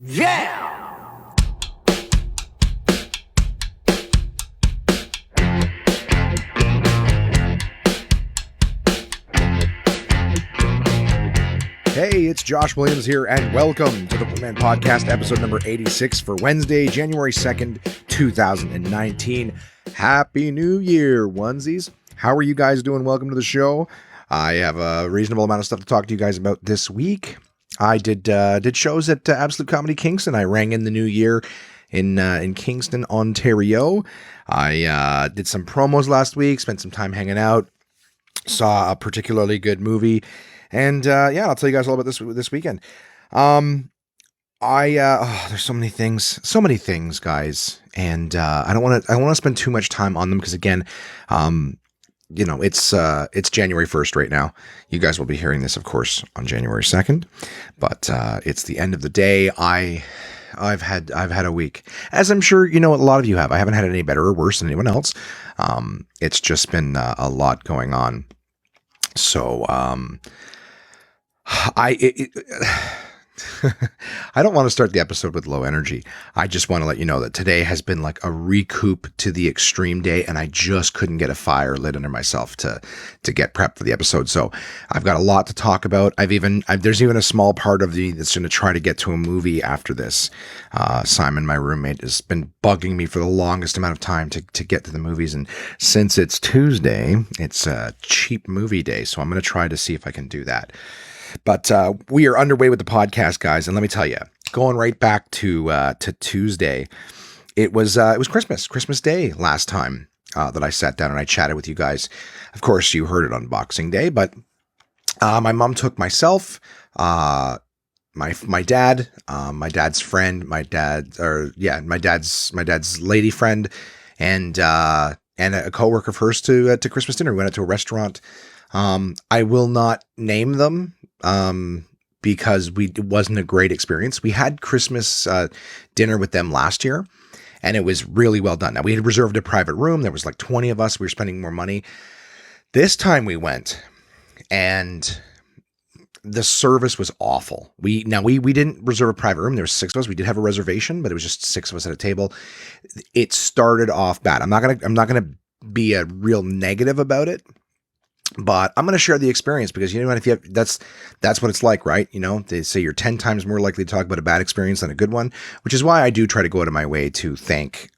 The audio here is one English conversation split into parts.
Yeah! Hey, it's Josh Williams here, and welcome to the Woodman Podcast, episode number 86 for Wednesday, January 2nd, 2019. Happy New Year, onesies. How are you guys doing? Welcome to the show. I have a reasonable amount of stuff to talk to you guys about this week. I did shows at Absolute Comedy Kingston. I rang in the new year in Kingston, Ontario. I did some promos last week, spent some time hanging out, saw a particularly good movie. And I'll tell you guys all about this weekend. There's so many things, guys, and I don't want to spend too much time on them because again, it's January 1st right now. You guys will be hearing this, of course, on January 2nd, but it's the end of the day. I've had a week, as I'm sure you know a lot of you have. I haven't had it any better or worse than anyone else. It's just been a lot going on. So I don't want to start the episode with low energy. I just want to let you know that today has been like a recoup to the extreme day, and I just couldn't get a fire lit under myself to get prepped for the episode. So I've got a lot to talk about. There's even a small part of me that's going to try to get to a movie after this. Simon, my roommate, has been bugging me for the longest amount of time to get to the movies, and since it's Tuesday, it's a cheap movie day, so I'm going to try to see if I can do that. But we are underway with the podcast, guys, and let me tell you, going right back to Tuesday, it was Christmas Day last time that I sat down and I chatted with you guys. Of course, you heard it on Boxing Day, but my mom took myself, my dad, my dad's friend, my dad's lady friend, and a coworker of hers to Christmas dinner. We went out to a restaurant. I will not name them because it wasn't a great experience. We had Christmas dinner with them last year, and it was really well done. Now, we had reserved a private room. There was like 20 of us. We were spending more money. This time we went, and the service was awful. We didn't reserve a private room. There was 6 of us. We did have a reservation, but it was just 6 of us at a table. It started off bad. I'm not gonna be a real negative about it, but I'm going to share the experience because you know what, that's what it's like, right? You know, they say you're 10 times more likely to talk about a bad experience than a good one, which is why I do try to go out of my way to thank,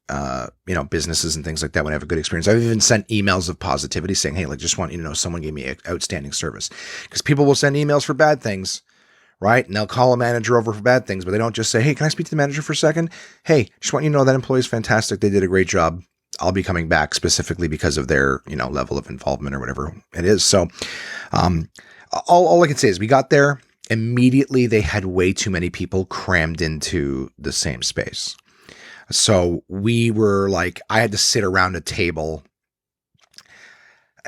businesses and things like that when I have a good experience. I've even sent emails of positivity saying, hey, like, just want you to know someone gave me outstanding service, because people will send emails for bad things, right? And they'll call a manager over for bad things, but they don't just say, hey, can I speak to the manager for a second? Hey, just want you to know that employee is fantastic. They did a great job. I'll be coming back specifically because of their, level of involvement or whatever it is. So, all I can say is we got there immediately. They had way too many people crammed into the same space. So we were like, I had to sit around a table.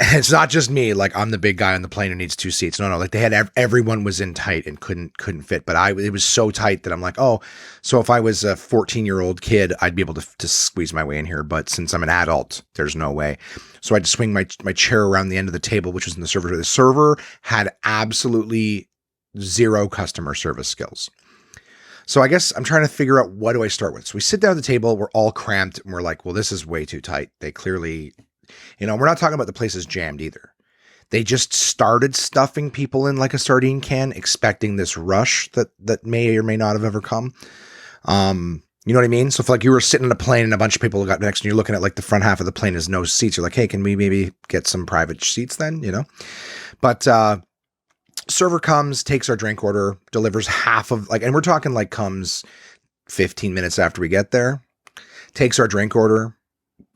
It's not just me, like I'm the big guy on the plane who needs 2 seats. No, like they had, everyone was in tight and couldn't fit, but it was so tight that I'm like, oh, so if I was a 14-year-old kid, I'd be able to squeeze my way in here. But since I'm an adult, there's no way. So I had to swing my chair around the end of the table, which was in the server. The server had absolutely zero customer service skills. So I guess I'm trying to figure out, what do I start with? So we sit down at the table, we're all cramped and we're like, well, this is way too tight. They clearly, we're not talking about the place is jammed either. They just started stuffing people in like a sardine can, expecting this rush that may or may not have ever come. You know what I mean? So if like you were sitting in a plane and a bunch of people got next and you're looking at like the front half of the plane is no seats, you're like, hey, can we maybe get some private seats then? But server comes, takes our drink order, delivers half of and we're talking like comes 15 minutes after we get there, takes our drink order.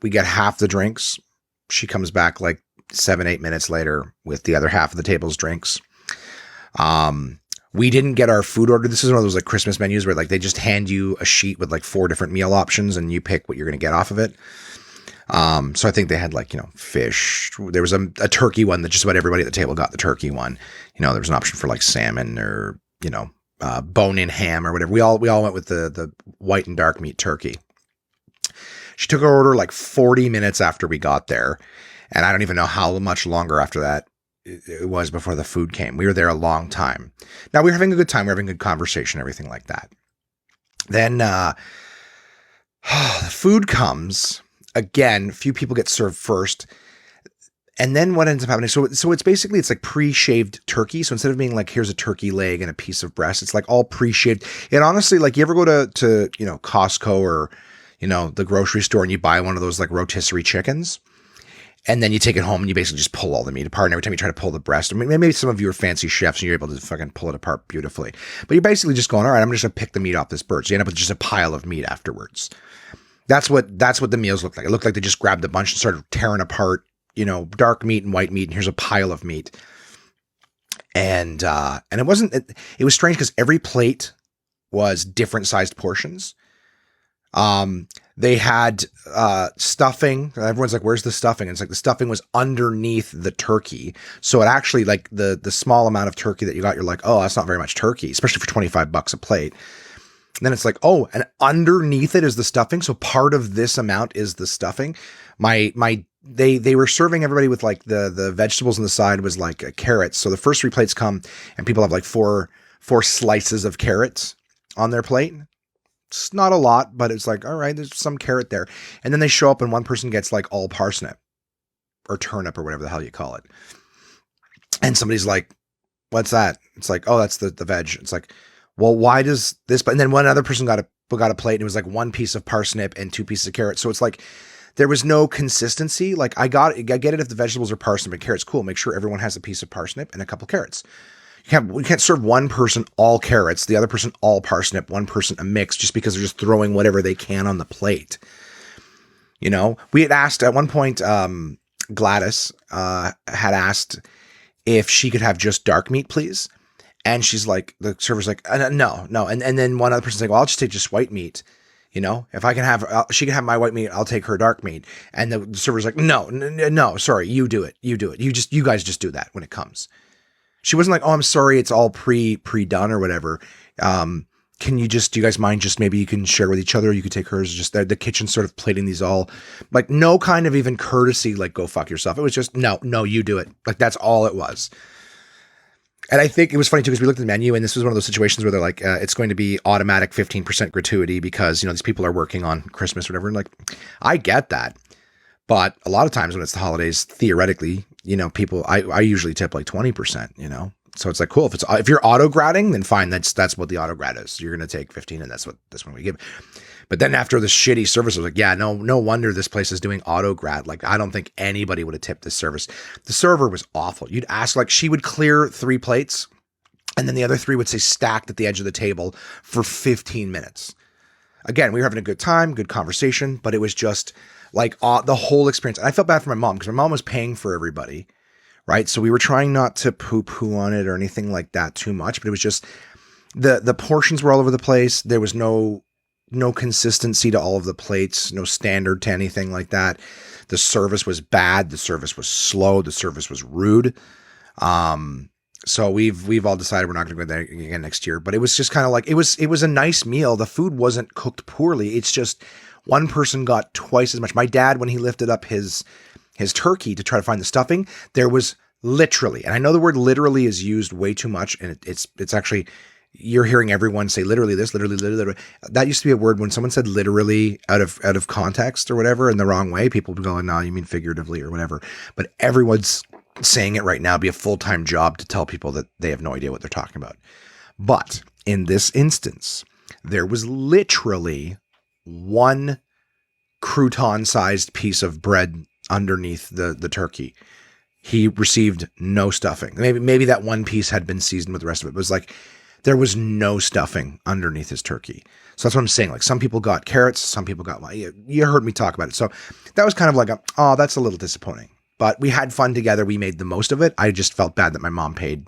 We get half the drinks. She comes back like 7-8 minutes later with the other half of the table's drinks. We didn't get our food order. This is one of those like Christmas menus where like they just hand you a sheet with like 4 different meal options and you pick what you're going to get off of it. So I think they had like, fish. There was a turkey one that just about everybody at the table got the turkey one. There was an option for like salmon or, bone-in ham or whatever. We all went with the white and dark meat turkey. She took our order like 40 minutes after we got there. And I don't even know how much longer after that it was before the food came. We were there a long time. Now we were having a good time. We were having a good conversation, everything like that. Then the food comes. Again, few people get served first. And then what ends up happening? So it's basically, it's like pre-shaved turkey. So instead of being like, here's a turkey leg and a piece of breast, it's like all pre-shaved. And honestly, like, you ever go to Costco or, the grocery store, and you buy one of those like rotisserie chickens, and then you take it home and you basically just pull all the meat apart. And every time you try to pull the breast, I mean, maybe some of you are fancy chefs and you're able to fucking pull it apart beautifully. But you're basically just going, all right, I'm just going to pick the meat off this bird. So you end up with just a pile of meat afterwards. That's what the meals looked like. It looked like they just grabbed a bunch and started tearing apart, dark meat and white meat, and here's a pile of meat. And it wasn't, it was strange because every plate was different sized portions. They had stuffing. Everyone's like, where's the stuffing? And it's like the stuffing was underneath the turkey. So it actually, like, the small amount of turkey that you got, you're like, oh, that's not very much turkey, especially for $25 a plate. And then it's like, oh, and underneath it is the stuffing. So part of this amount is the stuffing. They were serving everybody with like the vegetables on the side was like carrots. So the first 3 plates come and people have like four slices of carrots on their plate. It's not a lot, but it's like, all right, there's some carrot there. And then they show up and one person gets like all parsnip or turnip or whatever the hell you call it. And somebody's like, what's that? It's like, oh, that's the veg. It's like, well, why does this? But and then one other person got a plate and it was like 1 piece of parsnip and 2 pieces of carrot. So it's like there was no consistency. Like I get it if the vegetables are parsnip and carrots, cool. Make sure everyone has a piece of parsnip and a couple carrots. We can't serve one person all carrots, the other person all parsnip, one person a mix, just because they're just throwing whatever they can on the plate. We had asked at one point. Gladys had asked if she could have just dark meat, please. And she's like, the server's like, no. And then one other person's like, well, I'll just take just white meat. If I can have, she can have my white meat, I'll take her dark meat. And the server's like, no, sorry, you do it. You guys just do that when it comes. She wasn't like, oh, I'm sorry, it's all pre-done or whatever. Do you guys mind just maybe you can share with each other? You could take hers. Just the kitchen sort of plating these all, like no kind of even courtesy, like go fuck yourself. It was just, no, you do it. Like that's all it was. And I think it was funny too, because we looked at the menu and this was one of those situations where they're like, it's going to be automatic 15% gratuity because, these people are working on Christmas or whatever. And like, I get that. But a lot of times when it's the holidays, theoretically, people, I usually tip like 20%, So it's like, cool. If you're auto-gratting, then fine. That's what the auto-grat is. You're going to take 15 and that's what we give. But then after the shitty service, I was like, yeah, no wonder this place is doing auto-grat. Like, I don't think anybody would have tipped this service. The server was awful. You'd ask, like, she would clear 3 plates and then the other 3 would say stacked at the edge of the table for 15 minutes. Again, we were having a good time, good conversation, but it was just like the whole experience. And I felt bad for my mom because my mom was paying for everybody, right? So we were trying not to poo-poo on it or anything like that too much, but it was just the portions were all over the place. There was no consistency to all of the plates, no standard to anything like that. The service was bad. The service was slow. The service was rude. So we've all decided we're not going to go there again next year, but it was just kind of like, it was a nice meal. The food wasn't cooked poorly. It's just one person got twice as much. My dad, when he lifted up his turkey to try to find the stuffing, there was literally, and I know the word literally is used way too much. And it's actually, you're hearing everyone say literally this, literally. That used to be a word when someone said literally out of context or whatever in the wrong way, people would go, no, you mean figuratively or whatever. But everyone's saying it right now. It'd be a full-time job to tell people that they have no idea what they're talking about. But in this instance, there was literally 1 crouton-sized piece of bread underneath the turkey. He received no stuffing. Maybe that 1 piece had been seasoned with the rest of it. It was like there was no stuffing underneath his turkey. So that's what I'm saying. Like some people got carrots, some people got, you heard me talk about it. So that was kind of like, that's a little disappointing. But we had fun together. We made the most of it. I just felt bad that my mom paid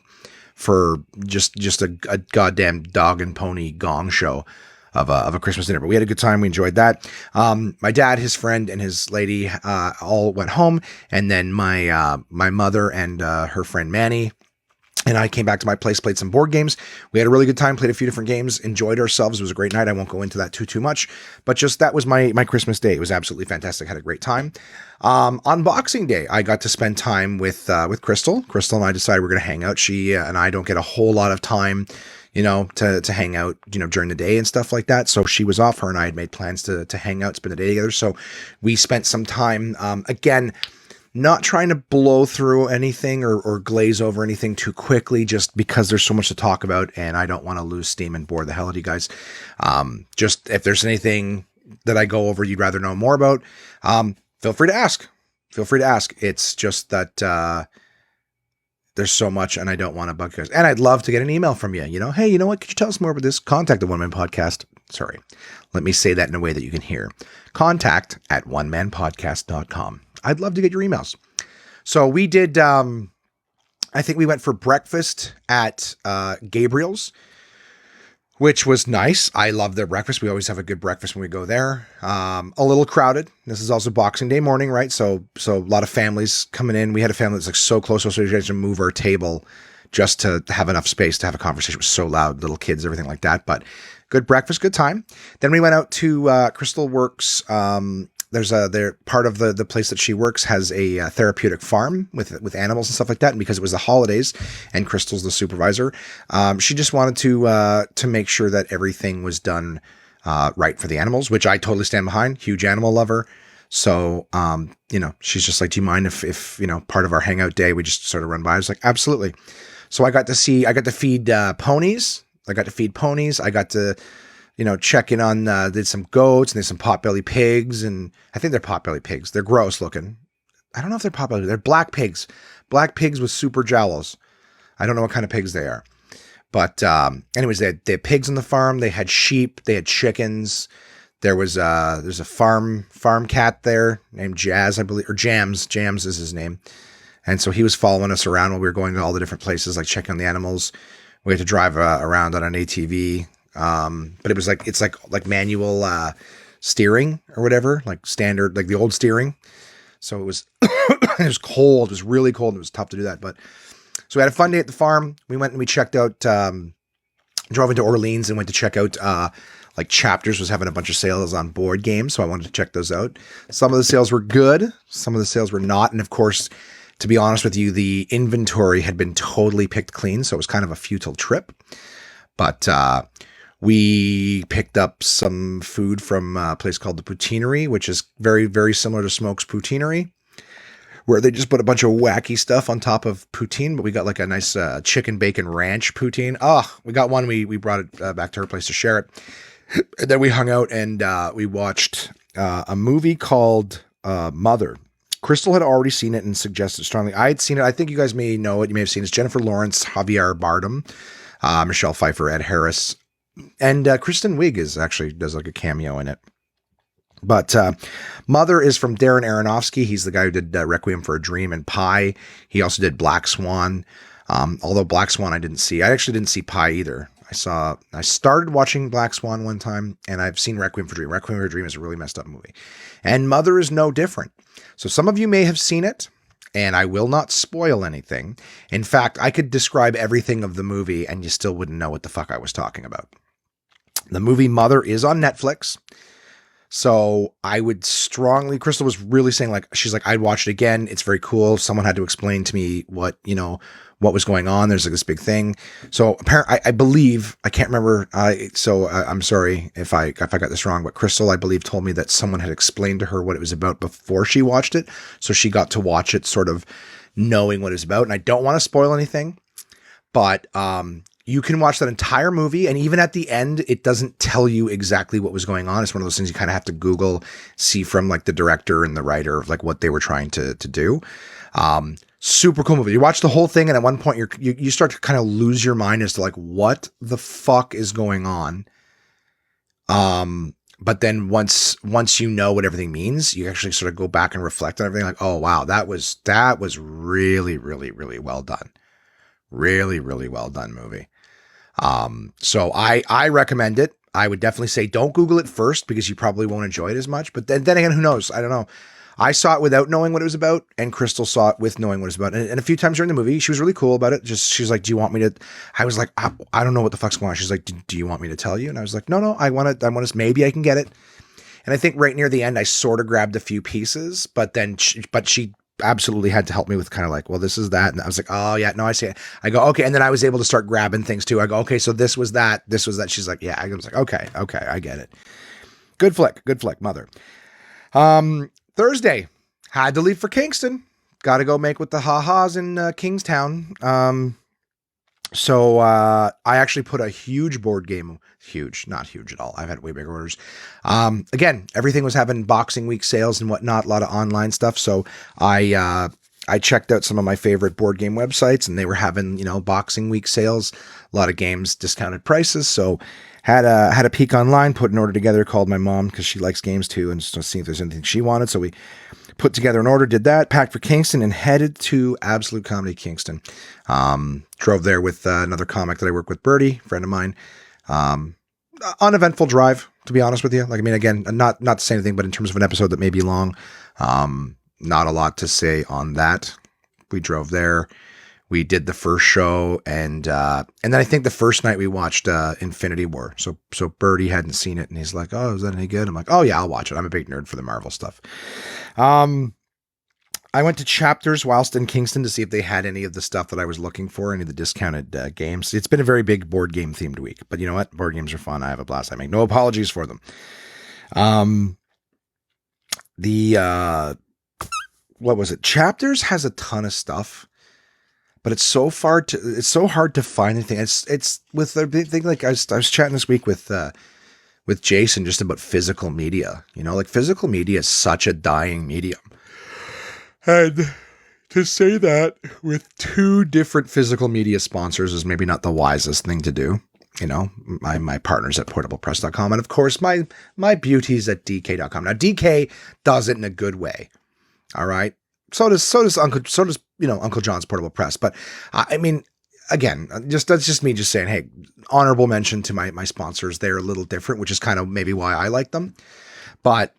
for just a goddamn dog and pony gong show of a Christmas dinner. But we had a good time. We enjoyed that. My dad, his friend, and his lady all went home. And then my mother and her friend Manny and I came back to my place, played some board games. We had a really good time, played a few different games, enjoyed ourselves. It was a great night. I won't go into that too much, but just that was my Christmas day. It was absolutely fantastic. Had a great time. On Boxing Day, I got to spend time with Crystal. Crystal and I decided we're going to hang out. She and I don't get a whole lot of time, to hang out, during the day and stuff like that. So she was off. Her and I had made plans to hang out, spend the day together. So we spent some time, again, not trying to blow through anything or glaze over anything too quickly, just because there's so much to talk about and I don't want to lose steam and bore the hell out of you guys. Just if there's anything that I go over you'd rather know more about, feel free to ask. It's just that there's so much and I don't want to bug you guys. And I'd love to get an email from you. Hey, you know what? Could you tell us more about this? Contact the One Man Podcast. Sorry. Let me say that in a way that you can hear. Contact at onemanpodcast.com. I'd love to get your emails. So we did, I think we went for breakfast at Gabriel's, which was nice. I love their breakfast. We always have a good breakfast when we go there. A little crowded. This is also Boxing Day morning, right? So a lot of families coming in. We had a family that's like so close to us, so we had to move our table just to have enough space to have a conversation. It was so loud, little kids, everything like that. But good breakfast, good time. Then we went out to Crystal Works. They're part of the place that she works has a therapeutic farm with animals and stuff like that. And because it was the holidays and Crystal's the supervisor, she just wanted to make sure that everything was done right for the animals, which I totally stand behind. Huge animal lover. So, she's just like, do you mind if part of our hangout day, we just sort of run by? I was like, absolutely. So I got to feed ponies. I got to check in on, did some goats and there's some potbelly pigs, and I think they're potbelly pigs. They're gross looking. I don't know if they're potbelly. They're black pigs with super jowls. I don't know what kind of pigs they are, but, anyways, they had pigs on the farm. They had sheep, they had chickens. There's a farm cat there named Jazz, I believe, or Jams is his name. And so he was following us around while we were going to all the different places, like checking on the animals. We had to drive around on an ATV. But it was it's like manual, steering or whatever, like standard, like the old steering. So it was, it was cold. It was really cold. And it was tough to do that. But so we had a fun day at the farm. We went and we checked out, drove into Orleans and went to check out, like Chapters was having a bunch of sales on board games. So I wanted to check those out. Some of the sales were good. Some of the sales were not. And of course, to be honest with you, the inventory had been totally picked clean. So it was kind of a futile trip, but, we picked up some food from a place called the Poutineery, which is very, very similar to Smoke's Poutineery, where they just put a bunch of wacky stuff on top of poutine. But we got like a nice chicken bacon ranch poutine. Oh, we got one. We brought it back to her place to share it. And then we hung out and we watched a movie called Mother. Crystal had already seen it and suggested strongly. I had seen it. I think you guys may know it. You may have seen it. It's Jennifer Lawrence, Javier Bardem, Michelle Pfeiffer, Ed Harris. And Kristen Wiig does like a cameo in it. But Mother is from Darren Aronofsky. He's the guy who did Requiem for a Dream and Pi. He also did Black Swan. Although Black Swan I didn't see. I actually didn't see Pi either. I started watching Black Swan one time, and I've seen Requiem for a Dream. Requiem for a Dream is a really messed up movie. And Mother is no different. So some of you may have seen it, and I will not spoil anything. In fact, I could describe everything of the movie, and you still wouldn't know what the fuck I was talking about. The movie Mother is on Netflix. So I would strongly, Crystal was really saying she's like, I'd watch it again. It's very cool. Someone had to explain to me what was going on. There's like this big thing. So apparently I believe, I can't remember. I'm sorry if I got this wrong, but Crystal, I believe, told me that someone had explained to her what it was about before she watched it. So she got to watch it sort of knowing what it was about. And I don't want to spoil anything, but, you can watch that entire movie, and even at the end, it doesn't tell you exactly what was going on. It's one of those things you kind of have to Google, see from like the director and the writer, like what they were trying to do. Super cool movie. You watch the whole thing, and at one point you start to kind of lose your mind as to like what the fuck is going on. But then once you know what everything means, you actually sort of go back and reflect on everything. Like, oh wow, that was really, really, really well done. Really, really well done movie. So I recommend it. I would definitely say don't Google it first because you probably won't enjoy it as much. But then again, who knows? I don't know. I saw it without knowing what it was about, and Crystal saw it with knowing what it was about. And a few times during the movie, she was really cool about it. She's like, "Do you want me to?" I was like, "I don't know what the fuck's going on." She's like, "Do you want me to tell you?" And I was like, "No, I want to. Maybe I can get it." And I think right near the end, I sort of grabbed a few pieces, but she absolutely had to help me with kind of like, well, this is that. And I was like, oh yeah, no, I see it. I go, okay. And then I was able to start grabbing things too. I go, okay, so this was that. This was that. She's like, yeah. I was like, okay, I get it. Good flick, mother. Thursday, had to leave for Kingston. Got to go make with the ha-has in Kingstown. So I actually put a huge board game, not huge at all. I've had way bigger orders. Again, everything was having Boxing Week sales and whatnot, a lot of online stuff. So I checked out some of my favorite board game websites, and they were having, Boxing Week sales, a lot of games, discounted prices. So had a peek online, put an order together, called my mom because she likes games too, and just to see if there's anything she wanted. So we put together an order, did that, packed for Kingston, and headed to Absolute Comedy Kingston. Drove there with another comic that I work with, Birdie, friend of mine. Uneventful drive, to be honest with you. Like, I mean, again, not to say anything, but in terms of an episode that may be long, not a lot to say on that. We drove there. We did the first show, and then I think the first night we watched Infinity War. So Birdie hadn't seen it, and he's like, "Oh, is that any good?" I'm like, "Oh yeah, I'll watch it. I'm a big nerd for the Marvel stuff." I went to Chapters whilst in Kingston to see if they had any of the stuff that I was looking for, any of the discounted games. It's been a very big board game themed week, but you know what? Board games are fun. I have a blast. I make no apologies for them. What was it? Chapters has a ton of stuff, but it's so hard to find anything. It's with the big thing. Like I was chatting this week with Jason just about physical media. Like physical media is such a dying medium. And to say that with two different physical media sponsors is maybe not the wisest thing to do. My partners at portablepress.com, and of course my beauties at dk.com. Now DK does it in a good way. All right. So does Uncle John's Portable Press. But I mean, again, that's just me just saying, hey, honorable mention to my sponsors. They're a little different, which is kind of maybe why I like them. But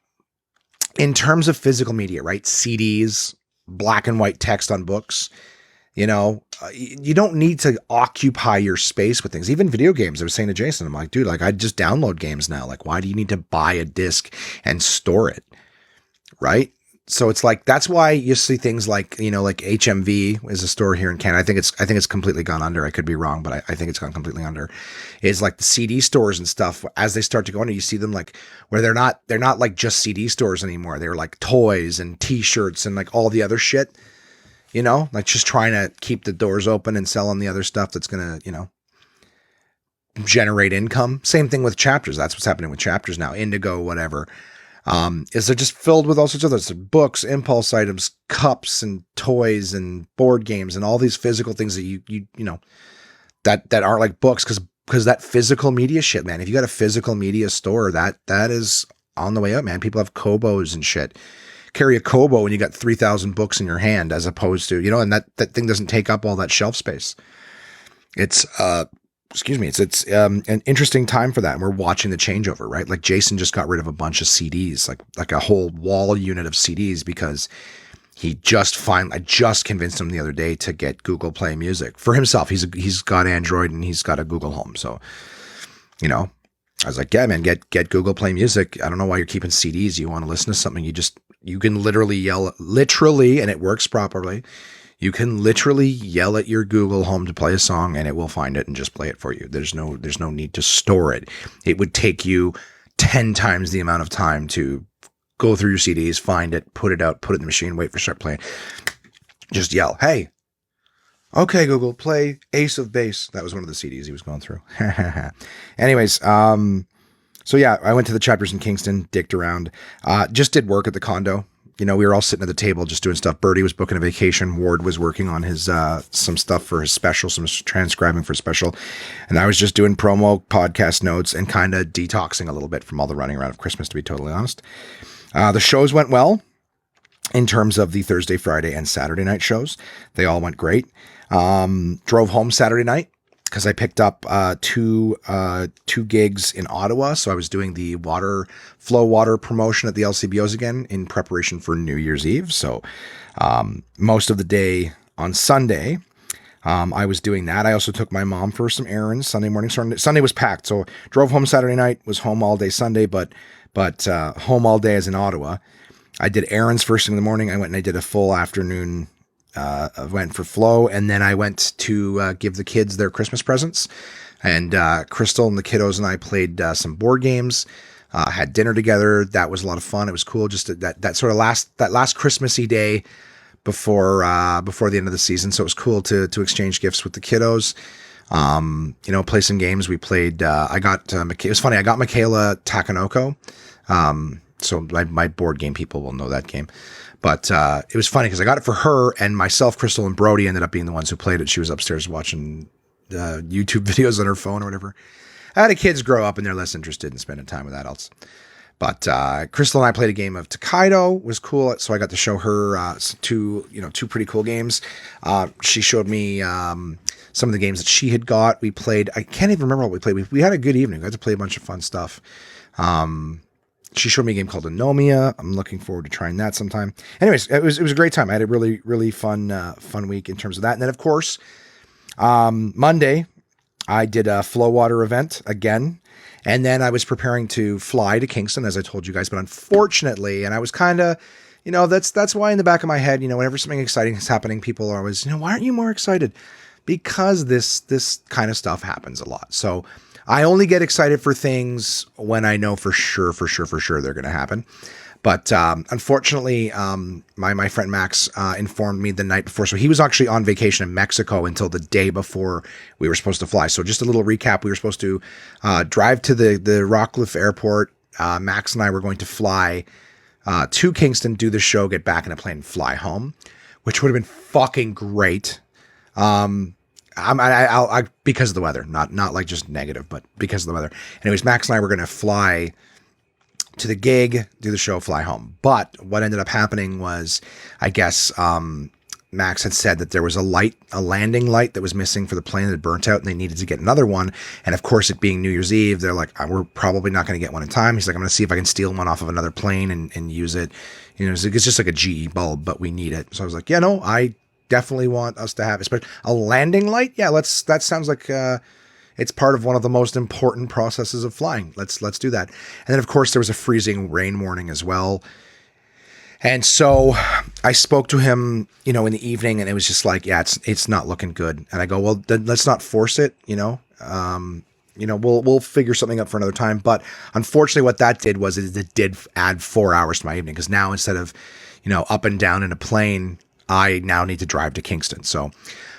in terms of physical media, right? CDs, black and white text on books, you don't need to occupy your space with things. Even video games. I was saying to Jason, I'm like, dude, like I just download games now. Like, why do you need to buy a disc and store it? Right? So it's like, that's why you see things like, like HMV is a store here in Canada. I think it's completely gone under. I could be wrong, but I think it's gone completely under. Is like the CD stores and stuff. As they start to go under, you see them like where they're not like just CD stores anymore. They're like toys and t-shirts and like all the other shit, like just trying to keep the doors open and selling the other stuff that's going to, generate income. Same thing with Chapters. That's what's happening with Chapters now. Indigo, whatever. Is they're just filled with all sorts of others, books, impulse items, cups and toys and board games and all these physical things that you that aren't like books because that physical media shit, man. If you got a physical media store, that is on the way up, man. People have Kobos and shit. Carry a Kobo when you got 3,000 books in your hand, as opposed to, and that thing doesn't take up all that shelf space. It's it's an interesting time for that. And we're watching the changeover, right? Like Jason just got rid of a bunch of CDs, like a whole wall unit of CDs, because I just convinced him the other day to get Google Play Music for himself. He's got Android and he's got a Google Home. So, I was like, yeah, man, get Google Play Music. I don't know why you're keeping CDs. You want to listen to something. You can literally yell, and it works properly. You can literally yell at your Google Home to play a song and it will find it and just play it for you. There's no need to store it. It would take you 10 times the amount of time to go through your CDs, find it, put it out, put it in the machine, wait for start playing. Just yell, hey, okay, Google, play Ace of Base. That was one of the CDs he was going through. Anyways, so yeah, I went to the Chapters in Kingston, dicked around, just did work at the condo. We were all sitting at the table just doing stuff. Birdie was booking a vacation. Ward was working on his some stuff for his special, some transcribing for special. And I was just doing promo podcast notes and kind of detoxing a little bit from all the running around of Christmas, to be totally honest. The shows went well in terms of the Thursday, Friday, and Saturday night shows. They all went great. Drove home Saturday night because I picked up two gigs in Ottawa. So I was doing the flow water promotion at the LCBOs again in preparation for New Year's Eve. So most of the day on Sunday, I was doing that. I also took my mom for some errands Sunday morning. Sunday was packed. So drove home Saturday night, was home all day Sunday, but home all day as in Ottawa. I did errands first thing in the morning. I went and I did a full afternoon. I went for flow, and then I went to give the kids their Christmas presents. And Crystal and the kiddos and I played some board games. Had dinner together. That was a lot of fun. It was cool. Just that sort of last Christmassy day before the end of the season. So it was cool to exchange gifts with the kiddos. Play some games. We played. It was funny. I got Michaela Takanoko. So my board game people will know that game. But it was funny because I got it for her, and myself, Crystal, and Brody ended up being the ones who played it. She was upstairs watching YouTube videos on her phone or whatever. The kids grow up and they're less interested in spending time with adults. But Crystal and I played a game of Takedo. Was cool. So I got to show her two pretty cool games. She showed me some of the games that she had got. We played. I can't even remember what we played. We had a good evening. We got to play a bunch of fun stuff. She showed me a game called Anomia. I'm looking forward to trying that sometime. Anyways, it was a great time. I had a really, really fun week in terms of that. And then, of course, Monday, I did a flow water event again. And then I was preparing to fly to Kingston, as I told you guys. But unfortunately, and I was kind of, that's why in the back of my head, whenever something exciting is happening, people are always, why aren't you more excited? Because this kind of stuff happens a lot. So I only get excited for things when I know for sure they're going to happen. But unfortunately, my friend Max informed me the night before. So he was actually on vacation in Mexico until the day before we were supposed to fly. So just a little recap. We were supposed to drive to the Rockcliffe Airport. Max and I were going to fly to Kingston, do the show, get back in a plane, and fly home, which would have been fucking great. I because of the weather, not like just negative, but because of the weather. Anyways, Max and I were going to fly to the gig, do the show, fly home. But what ended up happening was, I guess, Max had said that there was a landing light that was missing for the plane that had burnt out, and they needed to get another one. And of course, it being New Year's Eve, they're like, we're probably not going to get one in time. He's like, I'm going to see if I can steal one off of another plane and use it. It's just like a GE bulb, but we need it. So I was like, I definitely want us to have it. But a landing light? Yeah, that sounds like it's part of one of the most important processes of flying. Let's do that. And then, of course, there was a freezing rain warning as well. And so I spoke to him, in the evening, and it was just like, yeah, it's not looking good. And I go, well, then let's not force it, we'll figure something up for another time. But unfortunately, what that did was it did add 4 hours to my evening, because now instead of, up and down in a plane, I now need to drive to Kingston. So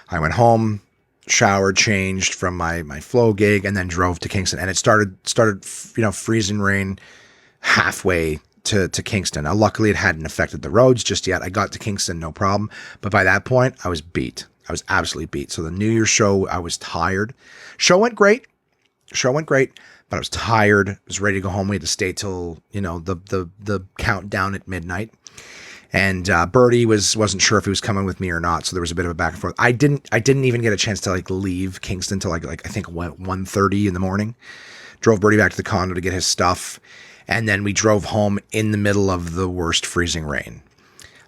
I went home, showered, changed from my flow gig, and then drove to Kingston. And it started freezing rain halfway to Kingston. Now, luckily, it hadn't affected the roads just yet. I got to Kingston, no problem. But by that point, I was beat. I was absolutely beat. So the New Year's show, I was tired. Show went great, but I was tired. I was ready to go home. We had to stay till, the countdown at midnight. And Birdie wasn't sure if he was coming with me or not, so there was a bit of a back and forth. I didn't even get a chance to leave Kingston till I think 1:30 in the morning. Drove Birdie back to the condo to get his stuff, and then we drove home in the middle of the worst freezing rain.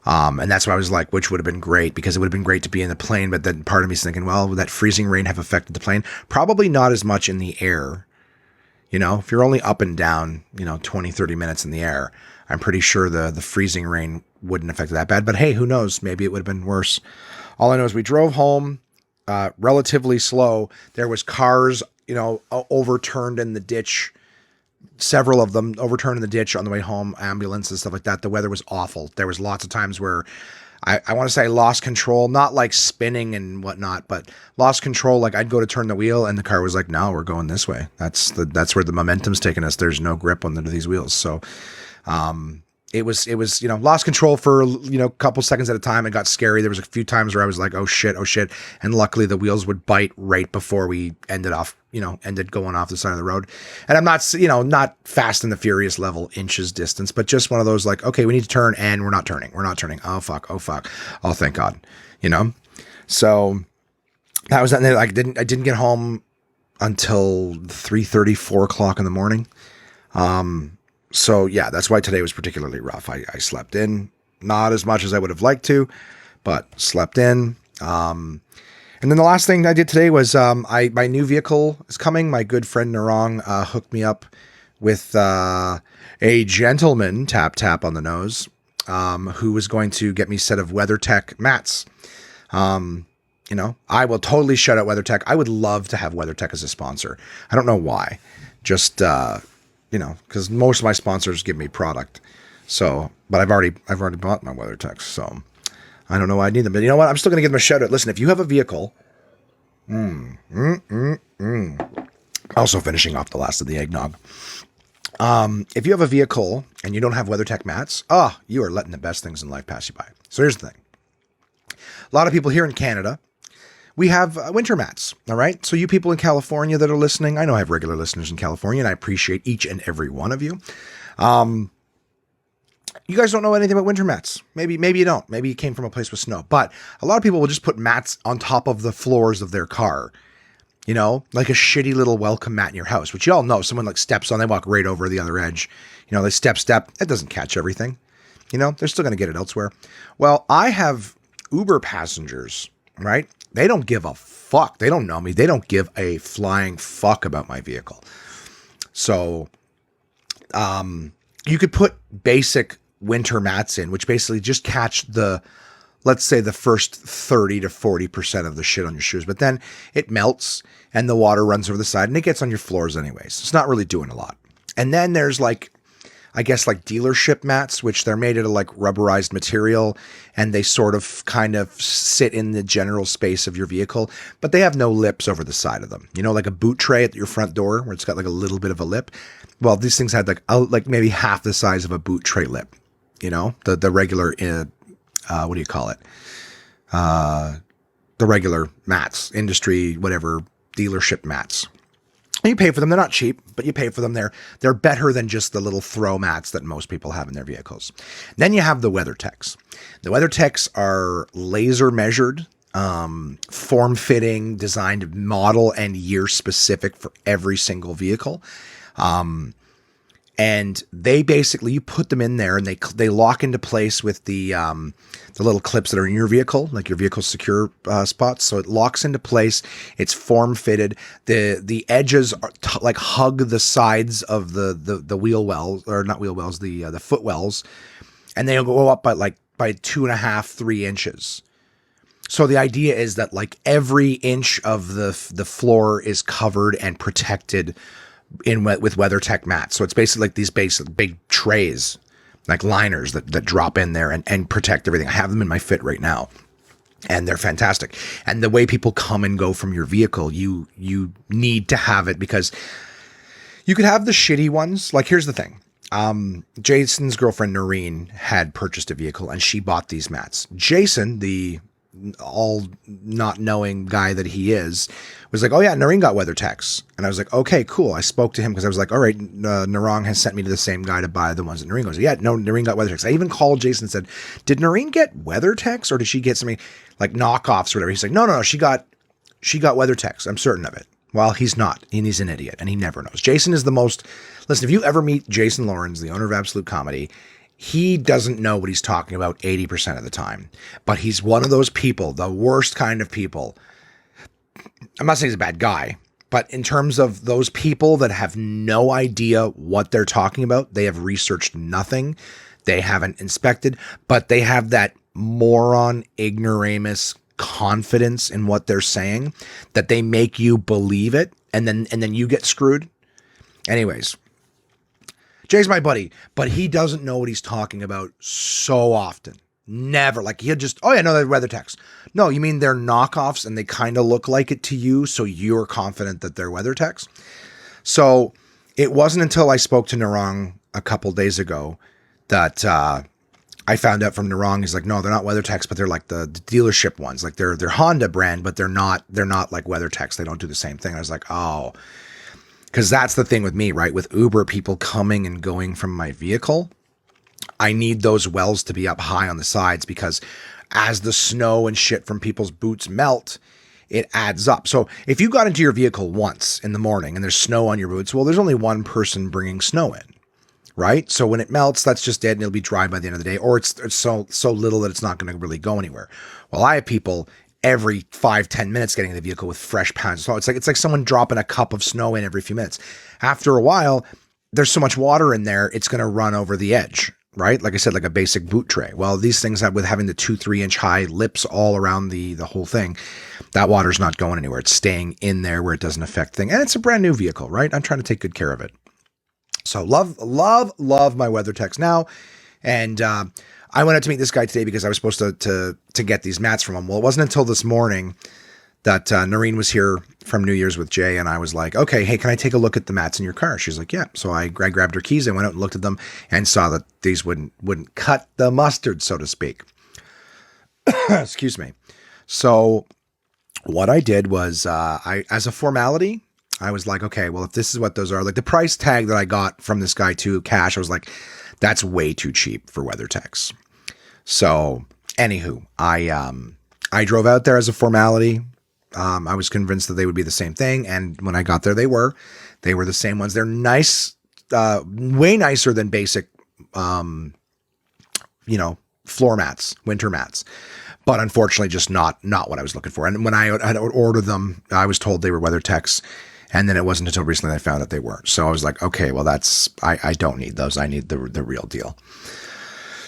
And that's why I was like, which would have been great, because it would have been great to be in the plane, but then part of me is thinking, well, would that freezing rain have affected the plane? Probably not as much in the air. If you're only up and down, 20, 30 minutes in the air, I'm pretty sure the freezing rain wouldn't affect it that bad. But hey, who knows? Maybe it would have been worse. All I know is we drove home relatively slow. There was cars, overturned in the ditch. Several of them overturned in the ditch on the way home, ambulance and stuff like that. The weather was awful. There was lots of times where I want to say I lost control, not like spinning and whatnot, but lost control. Like I'd go to turn the wheel and the car was like, no, we're going this way. That's where the momentum's taking us. There's no grip on these wheels. So, it was, lost control for, a couple seconds at a time. It got scary. There was a few times where I was like, oh shit. And luckily the wheels would bite right before we ended going off the side of the road. And I'm not, not Fast and the Furious level inches distance, but just one of those like, okay, we need to turn and we're not turning. Oh fuck. Oh, thank God. So that was that. I didn't get home until 3:30, 4 o'clock in the morning. So yeah, that's why today was particularly rough. I slept in, not as much as I would have liked to, but slept in. And then the last thing I did today was, my new vehicle is coming. My good friend Narong, hooked me up with, a gentleman tap on the nose. who was going to get me a set of WeatherTech Mats. I will totally shout out WeatherTech. I would love to have WeatherTech as a sponsor. I don't know why. Just, because most of my sponsors give me product. So, but I've already bought my WeatherTech. So I don't know why I need them. But you know what? I'm still going to give them a shout out. Listen, if you have a vehicle, also finishing off the last of the eggnog. If you have a vehicle and you don't have WeatherTech Mats, you are letting the best things in life pass you by. So here's the thing. A lot of people here in Canada, we have winter mats, all right? So you people in California that are listening, I know I have regular listeners in California, and I appreciate each and every one of you. You guys don't know anything about winter mats. Maybe you don't. Maybe you came from a place with snow. But a lot of people will just put mats on top of the floors of their car. Like a shitty little welcome mat in your house, which you all know. Someone like steps on, they walk right over the other edge. They step. It doesn't catch everything. They're still going to get it elsewhere. Well, I have Uber passengers, right? They don't give a fuck. They don't know me. They don't give a flying fuck about my vehicle. So, you could put basic winter mats in, which basically just catch let's say the first 30 to 40% of the shit on your shoes, but then it melts and the water runs over the side and it gets on your floors anyways. It's not really doing a lot. And then there's dealership mats, which they're made out of rubberized material, and they sort of kind of sit in the general space of your vehicle, but they have no lips over the side of them. Like a boot tray at your front door where it's got a little bit of a lip. Well, these things had maybe half the size of a boot tray lip, the regular, what do you call it? The regular mats, industry, whatever, dealership mats. You pay for them. They're not cheap, but you pay for them. They're better than just the little throw mats that most people have in their vehicles. Then you have the WeatherTechs. The WeatherTechs are laser measured, form fitting, designed model and year specific for every single vehicle. And they basically, you put them in there and they lock into place with the little clips that are in your vehicle, like your vehicle's secure spots. So it locks into place. It's form fitted. The edges are hug the sides of the wheel wells, or not wheel wells, the foot wells, and they'll go up by 2.5, 3 inches. So the idea is that every inch of the floor is covered and protected with WeatherTech mats. So it's basically these big trays, like liners that drop in there and protect everything. I have them in my Fit right now, and they're fantastic. And the way people come and go from your vehicle, you need to have it, because you could have the shitty ones. Here's the thing. Jason's girlfriend, Noreen, had purchased a vehicle and she bought these mats. Jason, the all not knowing guy that he is, was like, oh yeah, Noreen got WeatherTechs. And I was like, okay, cool. I spoke to him because I was like, all right, Narang has sent me to the same guy to buy the ones that Noreen goes, yeah, no, Noreen got WeatherTechs. I even called Jason and said, did Noreen get WeatherTechs or did she get something knockoffs or whatever? He's like, no, she got WeatherTechs. I'm certain of it. Well, he's not, and he's an idiot, and he never knows. Jason is listen, if you ever meet Jason Lawrence, the owner of Absolute Comedy, he doesn't know what he's talking about 80% of the time, but he's one of those people, the worst kind of people. I'm not saying he's a bad guy, but in terms of those people that have no idea what they're talking about, they have researched nothing, they haven't inspected, but they have that moron, ignoramus confidence in what they're saying that they make you believe it, and then you get screwed. Anyways, Jay's my buddy, but he doesn't know what he's talking about so often. Never. He'll just, oh yeah, no, they're WeatherTechs. No, you mean they're knockoffs and they kind of look like it to you, so you're confident that they're WeatherTechs? So it wasn't until I spoke to Narang a couple days ago that I found out from Narang. He's like, no, they're not WeatherTechs, but they're like the dealership ones. They're Honda brand, but they're not like WeatherTechs. They don't do the same thing. I was like, oh. Because that's the thing with me, right? With Uber, people coming and going from my vehicle, I need those wells to be up high on the sides, because as the snow and shit from people's boots melt, it adds up. So if you got into your vehicle once in the morning and there's snow on your boots, well, there's only one person bringing snow in, right? So when it melts, that's just it, and it'll be dry by the end of the day, or it's so little that it's not going to really go anywhere. Well, I have people every 5-10 minutes getting in the vehicle with fresh pounds of snow. It's like someone dropping a cup of snow in every few minutes. After a while, there's so much water in there, it's going to run over the edge, right? Like I said, like a basic boot tray. Well, these things have, with having the 2-3 inch high lips all around the whole thing, that water's not going anywhere. It's staying in there where it doesn't affect things. And it's a brand new vehicle, right? I'm trying to take good care of it. So love my WeatherTechs now. And I went out to meet this guy today because I was supposed to get these mats from him. Well, it wasn't until this morning that Noreen was here from New Year's with Jay, and I was like, okay, hey, can I take a look at the mats in your car? She's like, yeah. So I grabbed her keys and went out and looked at them and saw that these wouldn't cut the mustard, so to speak. Excuse me. So what I did was, I, as a formality, I was like, okay, well, if this is what those are, like the price tag that I got from this guy to cash, I was like, that's way too cheap for WeatherTechs. So anywho, I drove out there as a formality. I was convinced that they would be the same thing. And when I got there, they were the same ones. They're nice, way nicer than basic, floor mats, winter mats, but unfortunately just not what I was looking for. And when I had ordered them, I was told they were WeatherTechs. And then it wasn't until recently I found that they weren't. So I was like, okay, well I don't need those. I need the real deal.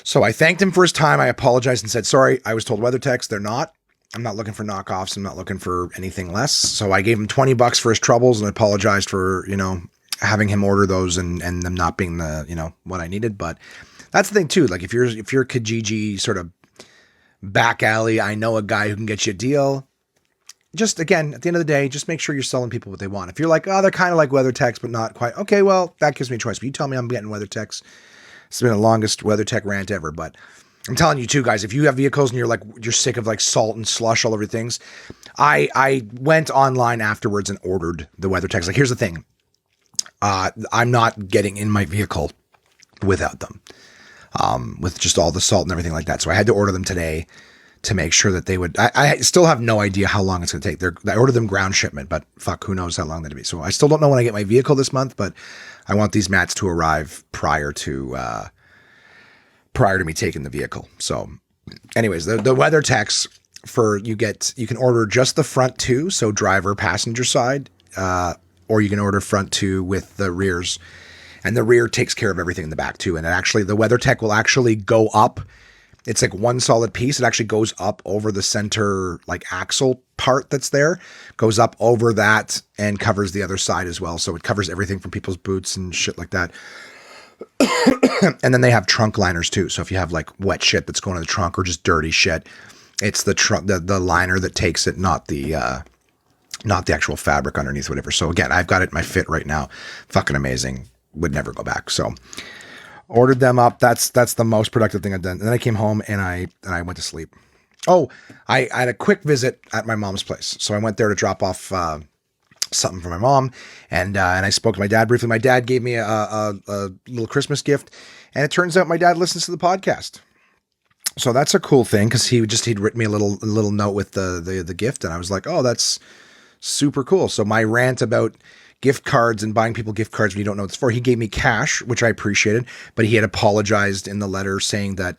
So I thanked him for his time. I apologized and said, sorry, I was told WeatherTechs. They're not. I'm not looking for knockoffs. I'm not looking for anything less. So I gave him $20 for his troubles and apologized for, having him order those and them not being the, what I needed. But that's the thing too. Like if you're Kijiji sort of back alley, I know a guy who can get you a deal. Just again, at the end of the day, just make sure you're selling people what they want. If you're like, oh, they're kind of like WeatherTechs, but not quite. Okay, well, that gives me a choice. But you tell me I'm getting WeatherTechs. It's been the longest WeatherTech rant ever, but I'm telling you too, guys, if you have vehicles and you're sick of like salt and slush all over things, I went online afterwards and ordered the WeatherTechs. Like, here's the thing. I'm not getting in my vehicle without them, with just all the salt and everything like that. So I had to order them today to make sure that they would. I still have no idea how long it's going to take. I ordered them ground shipment, but fuck, who knows how long that'll be. So I still don't know when I get my vehicle this month, but I want these mats to arrive prior to me taking the vehicle. So anyways, the WeatherTechs you can order just the front two. So driver, passenger side, or you can order front two with the rears, and the rear takes care of everything in the back too. And the WeatherTech will actually go up. It's like one solid piece. It actually goes up over the center, like axle part that's there, goes up over that and covers the other side as well. So it covers everything from people's boots and shit like that. And then they have trunk liners too. So if you have like wet shit that's going in the trunk or just dirty shit, it's the trunk, the liner that takes it, not the actual fabric underneath, whatever. So again, I've got it in my fit right now. Fucking amazing. Would never go back. So ordered them up. That's the most productive thing I've done. And then I came home and I went to sleep. Oh, I had a quick visit at my mom's place. So I went there to drop off something for my mom, and I spoke to my dad briefly. My dad gave me a little Christmas gift, and it turns out my dad listens to the podcast. So that's a cool thing, because he'd written me a little note with the gift, and I was like, oh, that's super cool. So my rant about gift cards and buying people gift cards when you don't know what it's for, he gave me cash, which I appreciated, but he had apologized in the letter saying that,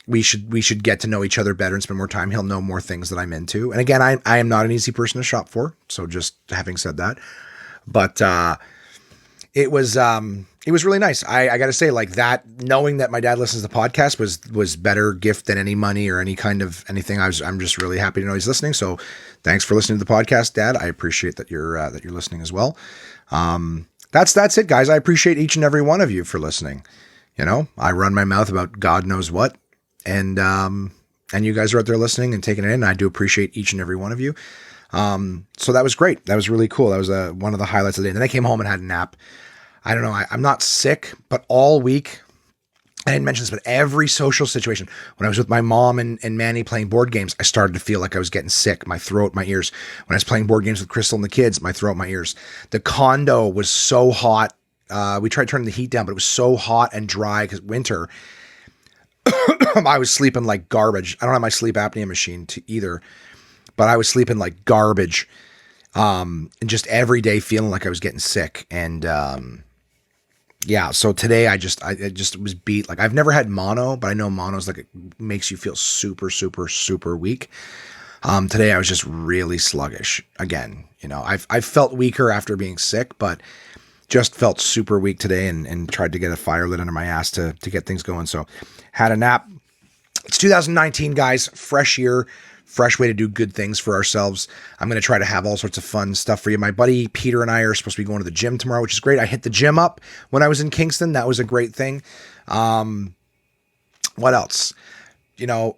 we should get to know each other better and spend more time. He'll know more things that I'm into. And again, I am not an easy person to shop for. So just having said that, but it was really nice. I got to say, like, that, knowing that my dad listens to the podcast was better gift than any money or any kind of anything. I'm just really happy to know he's listening. So thanks for listening to the podcast, Dad. I appreciate that you're listening as well. That's it, guys. I appreciate each and every one of you for listening. I run my mouth about God knows what. And you guys are out there listening and taking it in. I do appreciate each and every one of you. So that was great. That was really cool. That was one of the highlights of the day. And then I came home and had a nap. I don't know. I'm not sick, but all week, I didn't mention this, but every social situation, when I was with my mom and Manny playing board games, I started to feel like I was getting sick, my throat, my ears. When I was playing board games with Crystal and the kids, my throat, my ears. The condo was so hot. We tried turning the heat down, but it was so hot and dry because winter. I was sleeping like garbage. I don't have my sleep apnea machine either, but I was sleeping like garbage. And just every day feeling like I was getting sick. And, yeah, so today I just was beat. Like, I've never had mono, but I know mono's like, it makes you feel super, super, super weak. Today I was just really sluggish again. I've felt weaker after being sick, but just felt super weak today and tried to get a fire lit under my ass to get things going. So had a nap. It's 2019, guys. Fresh year, fresh way to do good things for ourselves. I'm going to try to have all sorts of fun stuff for you. My buddy Peter and I are supposed to be going to the gym tomorrow, which is great. I hit the gym up when I was in Kingston. That was a great thing. What else?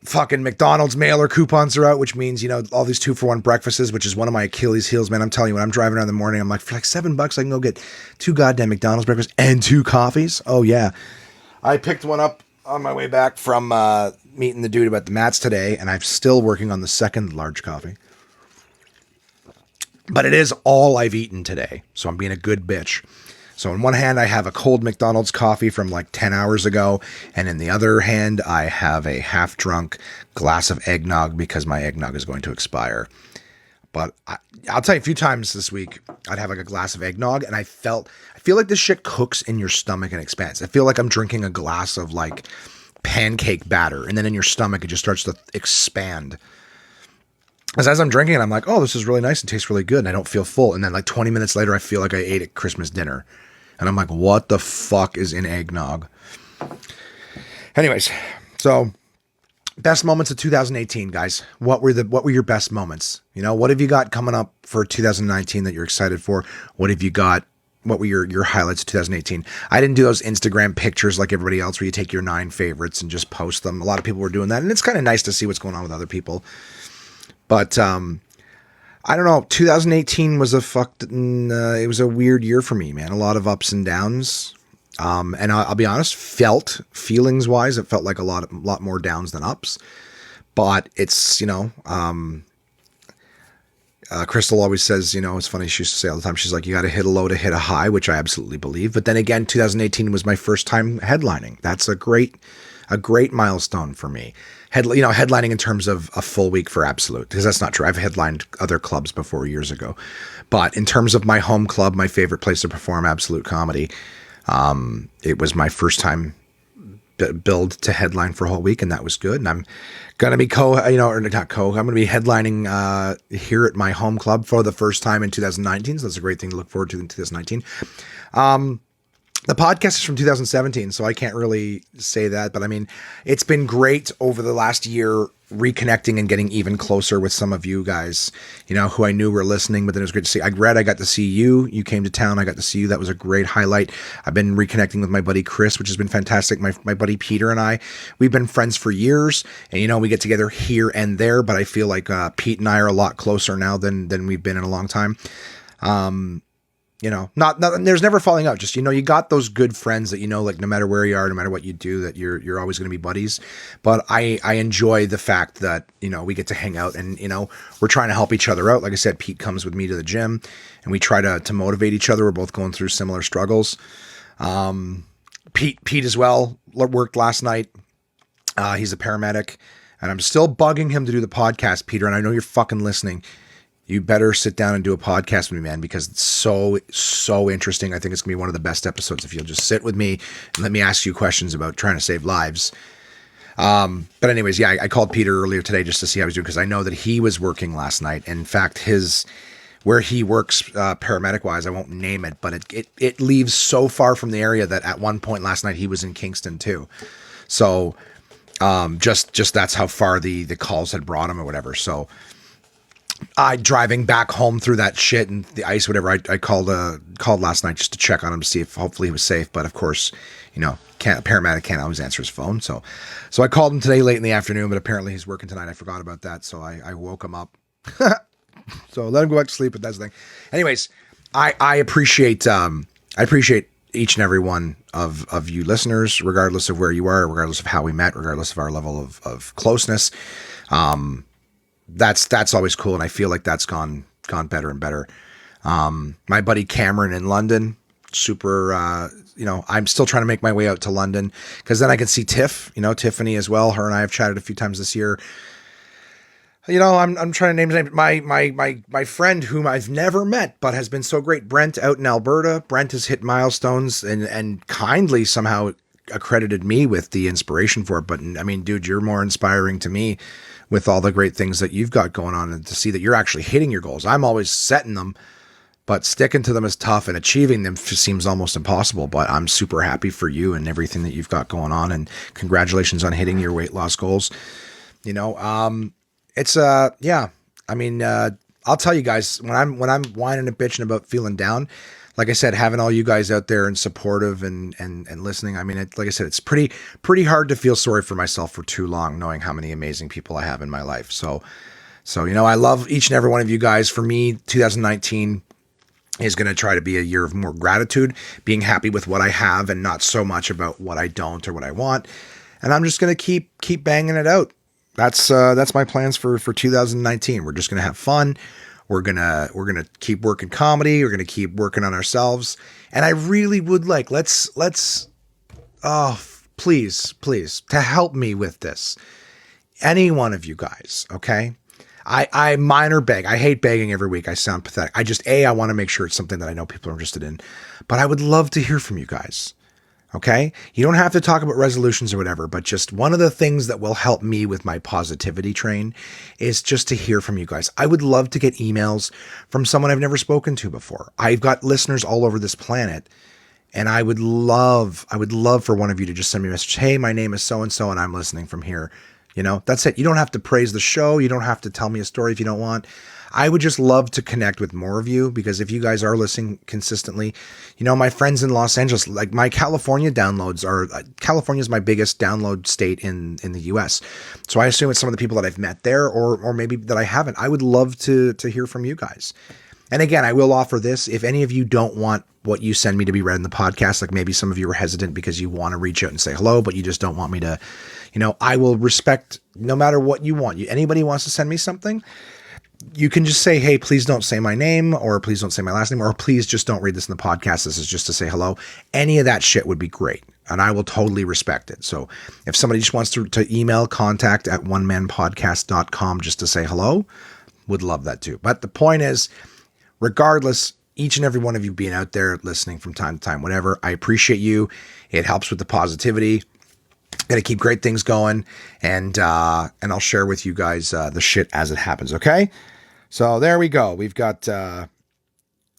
Fucking McDonald's mailer coupons are out, which means, all these 2-for-1 breakfasts, which is one of my Achilles heels, man. I'm telling you, when I'm driving around in the morning, I'm like, for like $7, I can go get 2 goddamn McDonald's breakfasts and 2 coffees. Oh yeah. I picked one up on my way back from, meeting the dude about the mats today, and I'm still working on the second large coffee. But it is all I've eaten today, so I'm being a good bitch. So in one hand, I have a cold McDonald's coffee from like 10 hours ago. And in the other hand, I have a half-drunk glass of eggnog because my eggnog is going to expire. But I'll tell you, a few times this week, I'd have like a glass of eggnog, and I feel like this shit cooks in your stomach and expands. I feel like I'm drinking a glass of like pancake batter, and then in your stomach, it just starts to expand. As I'm drinking it, I'm like, oh, this is really nice and tastes really good, and I don't feel full. And then like 20 minutes later, I feel like I ate a Christmas dinner. And I'm like, what the fuck is in eggnog? Anyways, so best moments of 2018, guys. What were your best moments? What have you got coming up for 2019 that you're excited for? What were your highlights of 2018? I didn't do those Instagram pictures like everybody else where you take your 9 favorites and just post them. A lot of people were doing that, and it's kind of nice to see what's going on with other people. But I don't know. 2018 was it was a weird year for me, man. A lot of ups and downs. And I'll be honest, feelings wise, it felt like a lot more downs than ups. But it's, Crystal always says, it's funny. She used to say all the time, she's like, you got to hit a low to hit a high, which I absolutely believe. But then again, 2018 was my first time headlining. That's a great milestone for me. Headlining in terms of a full week for Absolute, because that's not true. I've headlined other clubs before years ago, but in terms of my home club, my favorite place to perform Absolute comedy, it was my first time build to headline for a whole week, and that was good. And I'm gonna be I'm gonna be headlining here at my home club for the first time in 2019. So that's a great thing to look forward to in 2019. The podcast is from 2017, so I can't really say that. But I mean, it's been great over the last year reconnecting and getting even closer with some of you guys, who I knew were listening, but then it was great to see. I got to see you. You came to town. I got to see you. That was a great highlight. I've been reconnecting with my buddy Chris, which has been fantastic. My buddy Peter and I, we've been friends for years, and we get together here and there, but I feel like Pete and I are a lot closer now than we've been in a long time. Not there's never falling out. Just, you got those good friends that, like no matter where you are, no matter what you do, that you're always going to be buddies. But I enjoy the fact that, we get to hang out and, we're trying to help each other out. Like I said, Pete comes with me to the gym and we try to motivate each other. We're both going through similar struggles. Pete as well worked last night. He's a paramedic and I'm still bugging him to do the podcast, Peter. And I know you're fucking listening. You better sit down and do a podcast with me, man, because it's so interesting. I think it's going to be one of the best episodes if you'll just sit with me and let me ask you questions about trying to save lives. But anyways, yeah, I called Peter earlier today just to see how he's doing because I know that he was working last night. In fact, where he works paramedic-wise, I won't name it, but it leaves so far from the area that at one point last night he was in Kingston too. So just that's how far the calls had brought him or whatever. So driving back home through that shit and the ice, whatever, I called last night just to check on him to see if hopefully he was safe. But of course, a paramedic can't always answer his phone. So I called him today late in the afternoon, but apparently he's working tonight. I forgot about that. So I woke him up. So let him go back to sleep, but that's the thing. Anyways, I appreciate each and every one of you listeners, regardless of where you are, regardless of how we met, regardless of our level of closeness. That's always cool. And I feel like that's gone better and better. My buddy Cameron in London, super, I'm still trying to make my way out to London because then I can see Tiffany as well. Her and I have chatted a few times this year. I'm trying to name his name. My friend whom I've never met, but has been so great. Brent out in Alberta. Brent has hit milestones and kindly somehow accredited me with the inspiration for it. But I mean, dude, you're more inspiring to me with all the great things that you've got going on and to see that you're actually hitting your goals. I'm always setting them, but sticking to them is tough, and achieving them seems almost impossible. But I'm super happy for you and everything that you've got going on, and congratulations on hitting your weight loss goals. You know, it's yeah. I mean, I'll tell you guys, when I'm whining and bitching about feeling down, like I said, having all you guys out there and supportive and listening. I mean, like I said, it's pretty hard to feel sorry for myself for too long, knowing how many amazing people I have in my life. So you know, I love each and every one of you guys. For me, 2019 is going to try to be a year of more gratitude, being happy with what I have and not so much about what I don't or what I want. And I'm just going to keep banging it out. That's my plans for 2019. We're just going to have fun. We're going to keep working comedy. We're going to keep working on ourselves. And I really would like, let's, oh, please, to help me with this. Any one of you guys. Okay. I minor beg. I hate begging every week. I sound pathetic. I want to make sure it's something that I know people are interested in, but I would love to hear from you guys. Okay. You don't have to talk about resolutions or whatever, but just one of the things that will help me with my positivity train is just to hear from you guys. I would love to get emails from someone I've never spoken to before. I've got listeners all over this planet, and I would love for one of you to just send me a message. Hey, my name is so-and-so and I'm listening from here. You know, that's it. You don't have to praise the show. You don't have to tell me a story if you don't want. I would just love to connect with more of you, because if you guys are listening consistently, you know, my friends in Los Angeles, like my California downloads are, California is my biggest download state in the US. So I assume it's some of the people that I've met there, or maybe that I haven't. I would love to hear from you guys. And again, I will offer this. If any of you don't want what you send me to be read in the podcast, like maybe some of you are hesitant because you want to reach out and say hello, but you just don't want me to, you know, I will respect no matter what you want. Anybody wants to send me something, you can just say, hey, please don't say my name, or please don't say my last name, or please just don't read this in the podcast. This is just to say hello. Any of that shit would be great, and I will totally respect it. So if somebody just wants to email contact@onemanpodcast.com just to say hello, would love that too. But the point is, regardless, each and every one of you being out there listening from time to time, whatever, I appreciate you. It helps with the positivity. Got to keep great things going, and I'll share with you guys the shit as it happens. Okay, so there we go. We've got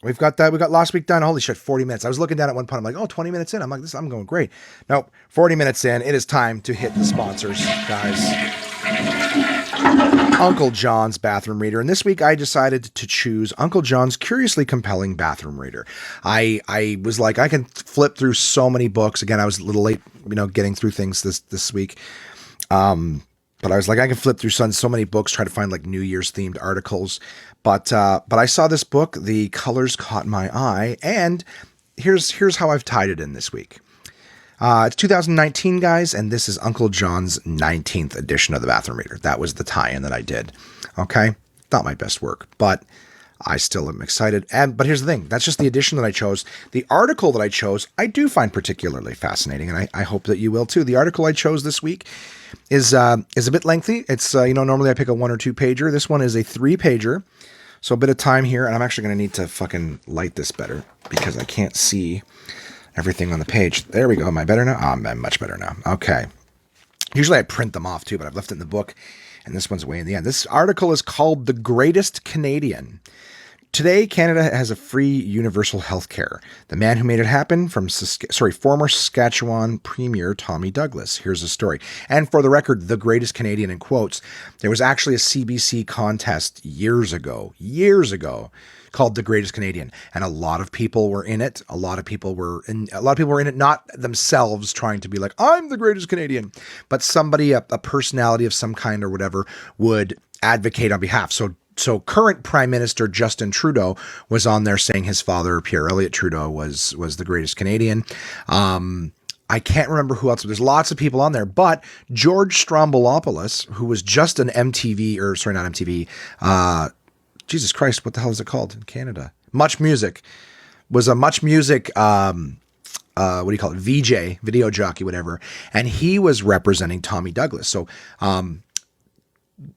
last week done. Holy shit, 40 minutes. I was looking down at one point. I'm like, oh, 20 minutes in. I'm like, I'm going great. Nope, 40 minutes in. It is time to hit the sponsors, guys. Uncle John's Bathroom Reader. And this week I decided to choose Uncle John's Curiously Compelling Bathroom Reader. I was like, I can flip through so many books. Again, I was a little late, you know, getting through things this week. But I was like, I can flip through so many books, try to find like New Year's themed articles. But I saw this book, the colors caught my eye, and here's how I've tied it in this week. It's 2019, guys, and this is Uncle John's 19th edition of the Bathroom Reader. That was the tie-in that I did. Okay? Not my best work, but I still am excited. But here's the thing. That's just the edition that I chose. The article that I chose, I do find particularly fascinating, and I hope that you will too. The article I chose this week is a bit lengthy. It's, normally I pick a 1 or 2 pager. This one is a 3-pager. So a bit of time here, and I'm actually going to need to fucking light this better because I can't see everything on the page. There we go. Am I better now? I'm much better now. Okay. Usually I print them off too, but I've left it in the book, and this one's way in the end. This article is called The Greatest Canadian. Today, Canada has a free universal health care. The man who made it happen from former Saskatchewan Premier Tommy Douglas. Here's the story. And for the record, the greatest Canadian in quotes. There was actually a CBC contest years ago, called The Greatest Canadian, and a lot of people were in it. A lot of people were in it, not themselves trying to be like, I'm the greatest Canadian, but somebody, a personality of some kind or whatever, would advocate on behalf. So current Prime Minister Justin Trudeau was on there saying his father, Pierre Elliott Trudeau, was the greatest Canadian. I can't remember who else. There's lots of people on there, but George Stroumboulopoulos, who was just an Jesus Christ, what the hell is it called in Canada? Much Music. Was a Much Music, VJ, video jockey, whatever. And he was representing Tommy Douglas. So,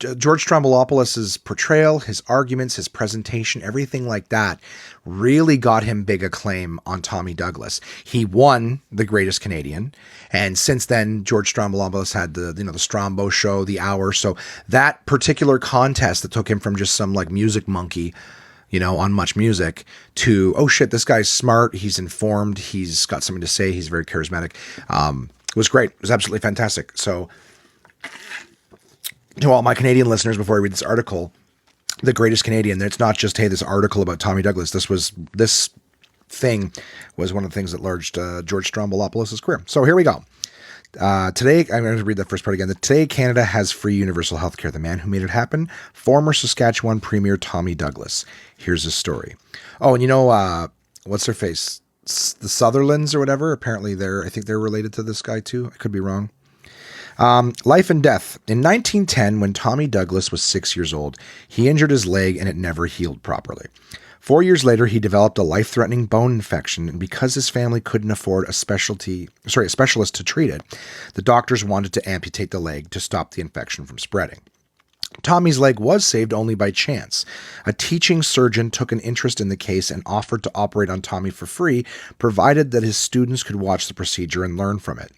George Stroumboulopoulos' portrayal, his arguments, his presentation, everything like that really got him big acclaim on Tommy Douglas. He won the Greatest Canadian, and since then George Stroumboulopoulos had the Strombo show, the Hour. So that particular contest that took him from just some like music monkey on Much Music to, oh shit, this guy's smart. He's informed. He's got something to say. He's very charismatic. It was great. It was absolutely fantastic. So to all my Canadian listeners, before I read this article, the greatest Canadian, it's not just, hey, this article about Tommy Douglas. This thing was one of the things that launched George Stroumboulopoulos' career. So here we go. Today, I'm going to read that first part again. Today, Canada has free universal health care. The man who made it happen, former Saskatchewan Premier Tommy Douglas. Here's his story. Oh, and what's their face? The Sutherlands or whatever. Apparently, I think they're related to this guy too. I could be wrong. Life and death. In 1910, when Tommy Douglas was 6 years old, he injured his leg and it never healed properly. 4 years later, he developed a life-threatening bone infection, and because his family couldn't afford a specialist to treat it, the doctors wanted to amputate the leg to stop the infection from spreading. Tommy's leg was saved only by chance. A teaching surgeon took an interest in the case and offered to operate on Tommy for free, provided that his students could watch the procedure and learn from it.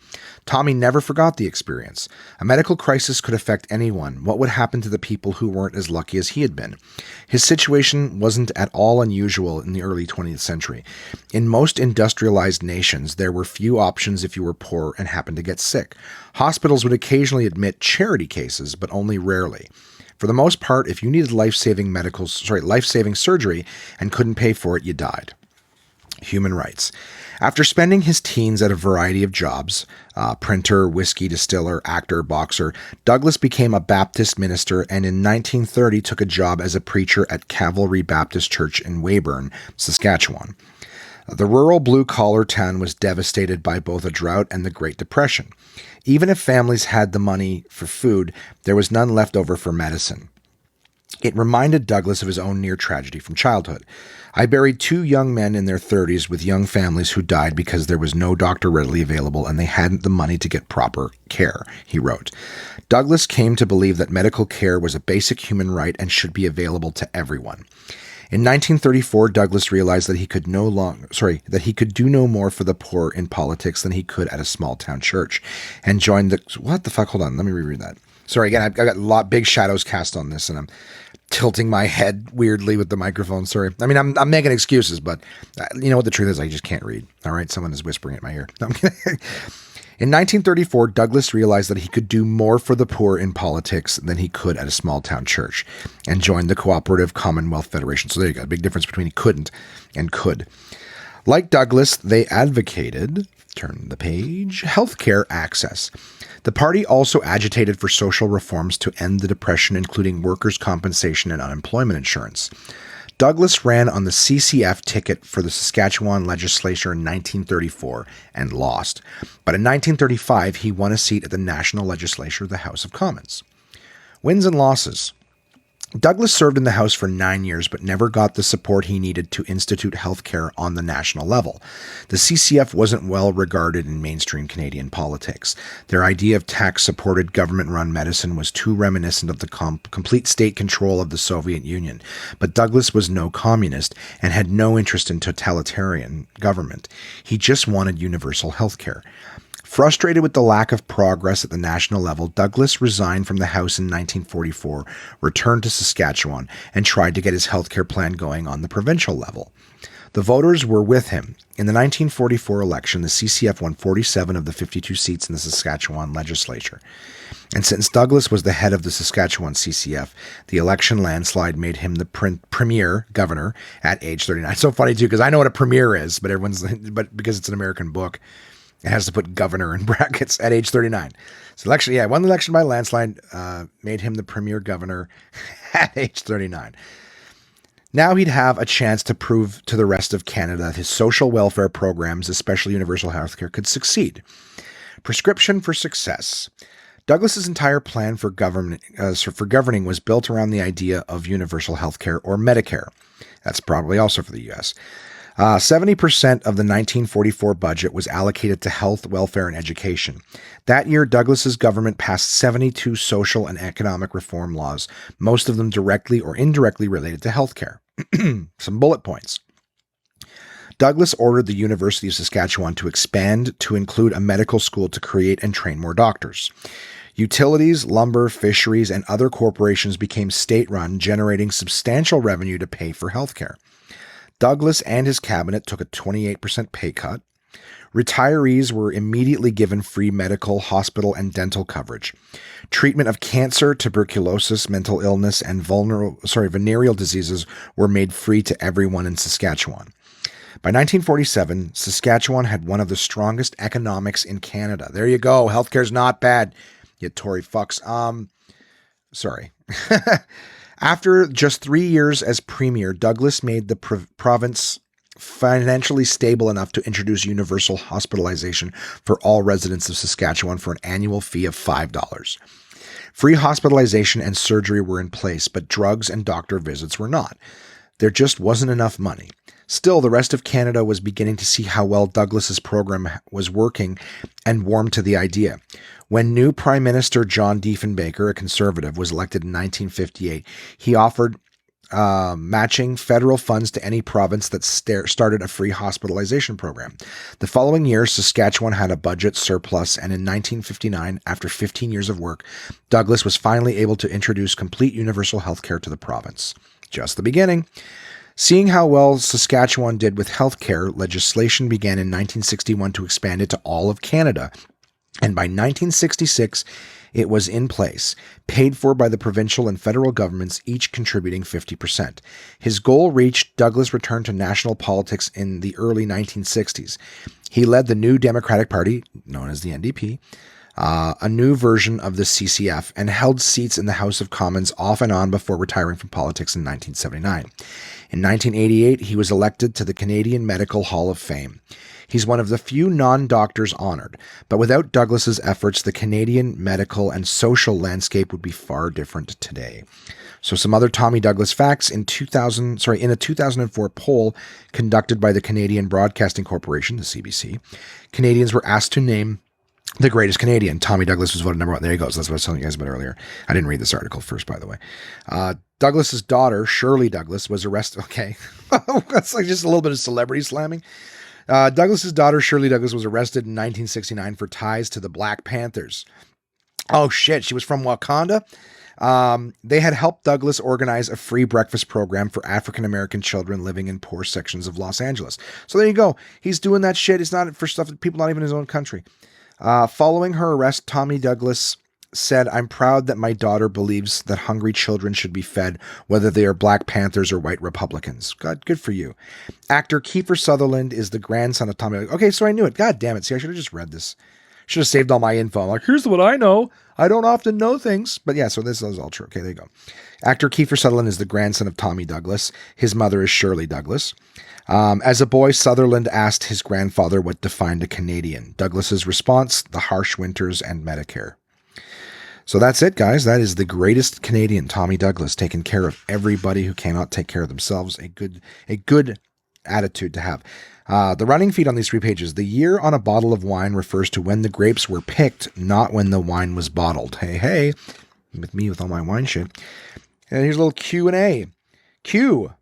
Tommy never forgot the experience. A medical crisis could affect anyone. What would happen to the people who weren't as lucky as he had been? His situation wasn't at all unusual in the early 20th century. In most industrialized nations, there were few options if you were poor and happened to get sick. Hospitals would occasionally admit charity cases, but only rarely. For the most part, if you needed life-saving surgery and couldn't pay for it, you died. Human rights. After spending his teens at a variety of jobs, printer, whiskey distiller, actor, boxer, Douglas became a Baptist minister and in 1930 took a job as a preacher at Calvary Baptist Church in Weyburn, Saskatchewan. The rural blue-collar town was devastated by both a drought and the Great Depression. Even if families had the money for food, there was none left over for medicine. It reminded Douglas of his own near tragedy from childhood. I buried 2 young men in their 30s with young families who died because there was no doctor readily available and they hadn't the money to get proper care, he wrote. Douglas came to believe that medical care was a basic human right and should be available to everyone. In 1934, Douglas realized that he could do no more for the poor in politics than he could at a small town church, and joined the. What the fuck? Hold on, let me reread that. Sorry, again, I've got big shadows cast on this, and I'm tilting my head weirdly with the microphone. Sorry. I mean, I'm making excuses, but you know what the truth is? I just can't read. All right, someone is whispering at my ear. No, I'm kidding. In 1934, Douglas realized that he could do more for the poor in politics than he could at a small-town church, and joined the Cooperative Commonwealth Federation. So there you go, a big difference between he couldn't and could. Like Douglas, they advocated, turn the page, healthcare access. The party also agitated for social reforms to end the Depression, including workers' compensation and unemployment insurance. Douglas ran on the CCF ticket for the Saskatchewan legislature in 1934 and lost. But in 1935, he won a seat at the national legislature, the House of Commons. Wins and losses. Douglas served in the House for 9 years, but never got the support he needed to institute health care on the national level. The CCF wasn't well regarded in mainstream Canadian politics. Their idea of tax-supported government-run medicine was too reminiscent of the complete state control of the Soviet Union. But Douglas was no communist and had no interest in totalitarian government. He just wanted universal health care. Frustrated with the lack of progress at the national level, Douglas resigned from the House in 1944, returned to Saskatchewan, and tried to get his healthcare plan going on the provincial level. The voters were with him. In the 1944 election, the CCF won 47 of the 52 seats in the Saskatchewan legislature. And since Douglas was the head of the Saskatchewan CCF, the election landslide made him the premier governor at age 39. It's so funny, too, because I know what a premier is, but because it's an American book, it has to put governor in brackets at age 39. So won the election by landslide, made him the premier governor at age 39. Now he'd have a chance to prove to the rest of Canada that his social welfare programs, especially universal health care, could succeed. Prescription for success. Douglas's entire plan for governing was built around the idea of universal health care, or Medicare. That's probably also for the U.S. 70% of the 1944 budget was allocated to health, welfare, and education. That year, Douglas's government passed 72 social and economic reform laws, most of them directly or indirectly related to healthcare. Some bullet points. Douglas ordered the University of Saskatchewan to expand to include a medical school to create and train more doctors. Utilities, lumber, fisheries, and other corporations became state-run, generating substantial revenue to pay for healthcare. Douglas and his cabinet took a 28% pay cut. Retirees were immediately given free medical, hospital, and dental coverage. Treatment of cancer, tuberculosis, mental illness, and venereal diseases were made free to everyone in Saskatchewan. By 1947, Saskatchewan had one of the strongest economics in Canada. There you go. Healthcare's not bad. You Tory fucks. Sorry. After just 3 years as premier, Douglas made the province financially stable enough to introduce universal hospitalization for all residents of Saskatchewan for an annual fee of $5. Free hospitalization and surgery were in place, but drugs and doctor visits were not. There just wasn't enough money. Still, the rest of Canada was beginning to see how well Douglas's program was working and warmed to the idea. When new Prime Minister John Diefenbaker, a conservative, was elected in 1958, he offered matching federal funds to any province that started a free hospitalization program. The following year, Saskatchewan had a budget surplus, and in 1959, after 15 years of work, Douglas was finally able to introduce complete universal health care to the province. Just the beginning. Seeing how well Saskatchewan did with health care, legislation began in 1961 to expand it to all of Canada, and by 1966, it was in place, paid for by the provincial and federal governments, each contributing 50%. His goal reached, Douglas returned to national politics in the early 1960s. He led the New Democratic Party, known as the NDP, a new version of the CCF, and held seats in the House of Commons off and on before retiring from politics in 1979. In 1988, he was elected to the Canadian Medical Hall of Fame. He's one of the few non-doctors honored, but without Douglas's efforts, the Canadian medical and social landscape would be far different today. So some other Tommy Douglas facts. In a 2004 poll conducted by the Canadian Broadcasting Corporation, the CBC, Canadians were asked to name the greatest Canadian. Tommy Douglas was voted number 1. There he goes. That's what I was telling you guys about earlier. I didn't read this article first, by the way. Douglas's daughter, Shirley Douglas, was arrested. Okay. That's like just a little bit of celebrity slamming. Douglas's daughter, Shirley Douglas, was arrested in 1969 for ties to the Black Panthers. Oh, shit. She was from Wakanda. They had helped Douglas organize a free breakfast program for African-American children living in poor sections of Los Angeles. So there you go. He's doing that shit. It's not for stuff that people not even in his own country. Following her arrest, Tommy Douglas said, "I'm proud that my daughter believes that hungry children should be fed, whether they are Black Panthers or white Republicans." God, good for you. Actor Kiefer Sutherland is the grandson of Tommy. Okay, so I knew it. God damn it. See, I should have just read this. Should have saved all my info. I'm like, here's what I know. I don't often know things. But yeah, so this is all true. Okay, there you go. Actor Kiefer Sutherland is the grandson of Tommy Douglas. His mother is Shirley Douglas. As a boy, Sutherland asked his grandfather what defined a Canadian. Douglas's response, the harsh winters and Medicare. So that's it, guys. That is the greatest Canadian, Tommy Douglas, taking care of everybody who cannot take care of themselves. A good attitude to have. The running feed on these 3 pages. The year on a bottle of wine refers to when the grapes were picked, not when the wine was bottled. Hey, with me with all my wine shit. And here's a little Q&A. Q.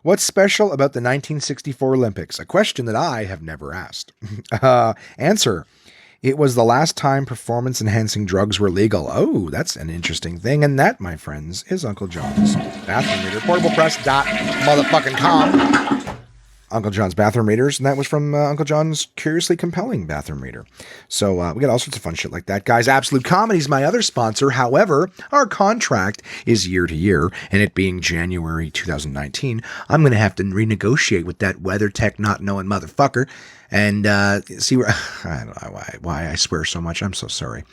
What's special about the 1964 Olympics? A question that I have never asked. Answer. It was the last time performance-enhancing drugs were legal. Oh, that's an interesting thing. And that, my friends, is Uncle John's Bathroom Reader. PortablePress.motherfucking.com. Uncle John's Bathroom Readers. And that was from Uncle John's Curiously Compelling Bathroom Reader. So we got all sorts of fun shit like that. Guys, Absolute Comedy is my other sponsor. However, our contract is year to year. And it being January 2019, I'm going to have to renegotiate with that WeatherTech not knowing motherfucker. And see where I don't know why I swear so much. I'm so sorry,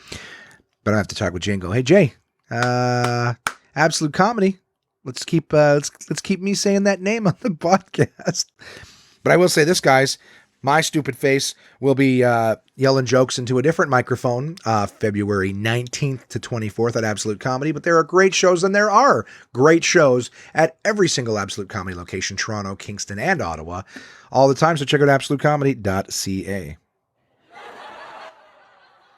but I have to talk with Jay and go, "Hey Jay, Absolute Comedy. Let's keep me saying that name on the podcast." But I will say this, guys. My stupid face will be yelling jokes into a different microphone February 19th to 24th at Absolute Comedy. But there are great shows, and there are great shows at every single Absolute Comedy location, Toronto, Kingston, and Ottawa, all the time. So check out absolutecomedy.ca.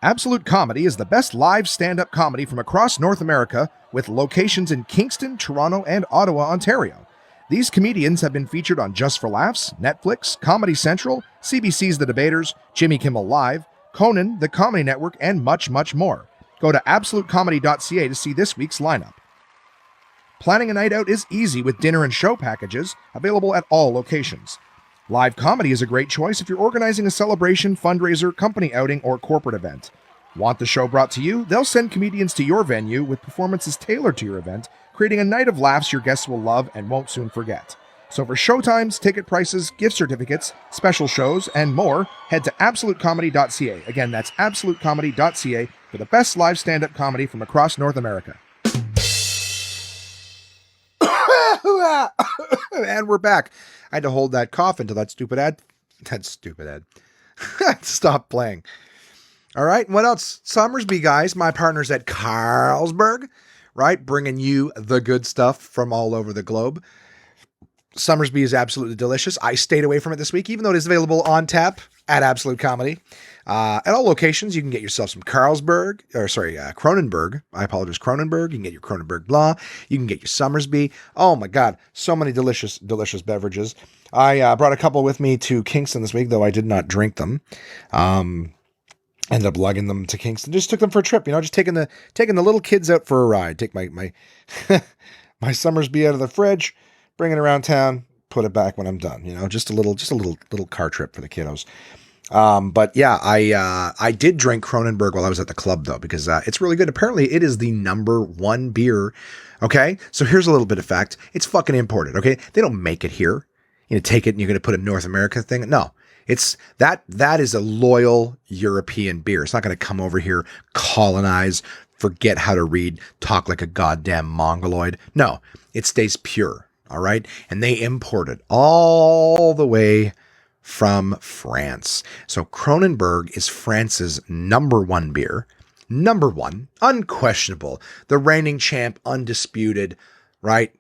Absolute Comedy is the best live stand-up comedy from across North America, with locations in Kingston, Toronto, and Ottawa, Ontario. These comedians have been featured on Just for Laughs, Netflix, Comedy Central, CBC's The Debaters, Jimmy Kimmel Live, Conan, The Comedy Network, and much, much more. Go to absolutecomedy.ca to see this week's lineup. Planning a night out is easy with dinner and show packages available at all locations. Live comedy is a great choice if you're organizing a celebration, fundraiser, company outing, or corporate event. Want the show brought to you? They'll send comedians to your venue with performances tailored to your event, creating a night of laughs your guests will love and won't soon forget. So for showtimes, ticket prices, gift certificates, special shows, and more, head to absolutecomedy.ca. Again, that's absolutecomedy.ca for the best live stand-up comedy from across North America. And we're back. I had to hold that cough until that stupid ad. Stop playing. All right. What else? Somersby, guys, my partners at Carlsberg, right? Bringing you the good stuff from all over the globe. Somersby is absolutely delicious. I stayed away from it this week, even though it is available on tap at Absolute Comedy. At all locations, you can get yourself some Kronenberg. I apologize, Kronenberg. You can get your Kronenberg Blanc. You can get your Somersby. Oh my God, so many delicious, delicious beverages. I brought a couple with me to Kingston this week, though I did not drink them. Ended up lugging them to Kingston. Just took them for a trip, just taking the little kids out for a ride. Take my my Somersby out of the fridge, bring it around town, put it back when I'm done. Just a little car trip for the kiddos. But yeah, I did drink Kronenberg while I was at the club though, because it's really good. Apparently it is the number one beer. Okay. So here's a little bit of fact. It's fucking imported. Okay. They don't make it here. Take it and you're going to put a North America thing. No, it's that is a loyal European beer. It's not going to come over here, colonize, forget how to read, talk like a goddamn mongoloid. No, it stays pure. All right. And they import it all the way from France. So Kronenberg is France's number one beer. Number one, unquestionable. The reigning champ, undisputed, right?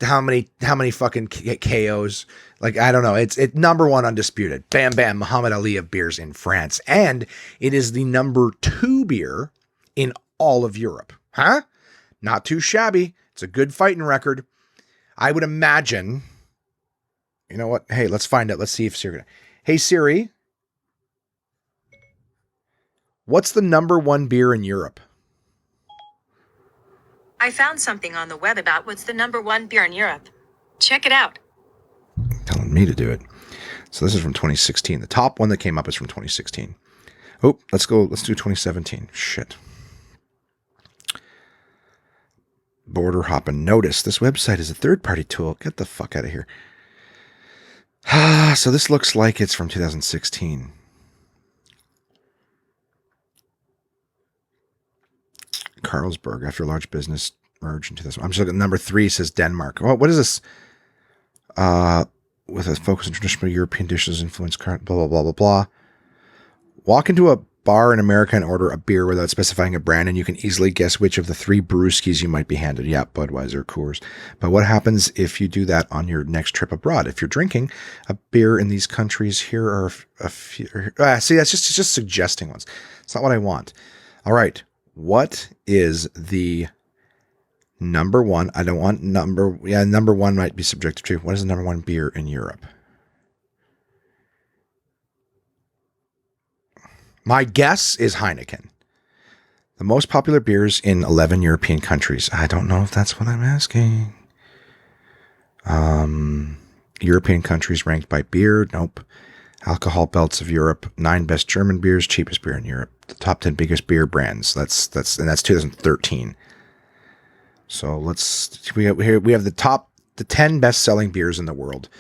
How many fucking KOs? I don't know. It's number one, undisputed. Bam, bam, Muhammad Ali of beers in France. And it is the number two beer in all of Europe. Huh? Not too shabby. It's a good fighting record. I would imagine... You know what? Hey, let's find out. Let's see if Siri... Hey, Siri. What's the number one beer in Europe? I found something on the web about what's the number one beer in Europe. Check it out. Telling me to do it. So this is from 2016. The top one that came up is from 2016. Oh, let's do 2017. Shit. Border hopping. Notice this website is a third-party tool. Get the fuck out of here. So this looks like it's from 2016. Carlsberg, after large business merge in 2000. I'm just looking at number 3 says Denmark. What is this? With a focus on traditional European dishes, influence, blah, blah, blah, blah, blah. Walk into a bar in America and order a beer without specifying a brand, and you can easily guess which of the 3 brewskis you might be handed. Yeah, Budweiser, Coors. But what happens if you do that on your next trip abroad? If you're drinking a beer in these countries, here are a few... see, that's just suggesting ones. It's not what I want. All right. What is the number one? I don't want number... Yeah, number one might be subjective to. What is the number one beer in Europe? My guess is Heineken. The most popular beers in 11 European countries. I don't know if that's what I'm asking. European countries ranked by beer. Nope. Alcohol belts of Europe. 9 best German beers. Cheapest beer in Europe. The top 10 biggest beer brands. That's 2013. So we have the 10 best selling beers in the world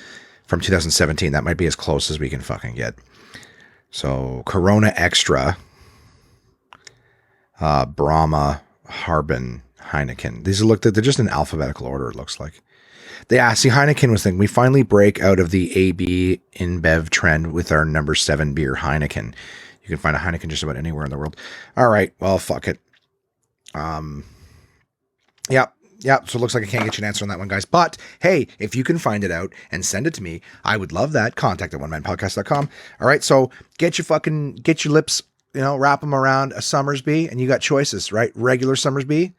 from 2017. That might be as close as we can fucking get. So Corona Extra, Brahma, Harbin, Heineken. They're just in alphabetical order, it looks like. See, Heineken was thinking, we finally break out of the AB InBev trend with our number 7 beer, Heineken. You can find a Heineken just about anywhere in the world. All right, well, fuck it. Yeah, so it looks like I can't get you an answer on that one, guys. But, hey, if you can find it out and send it to me, I would love that. Contact at onemanpodcast.com. All right, so get your lips, wrap them around a Somersby, and you got choices, right? Regular Somersby,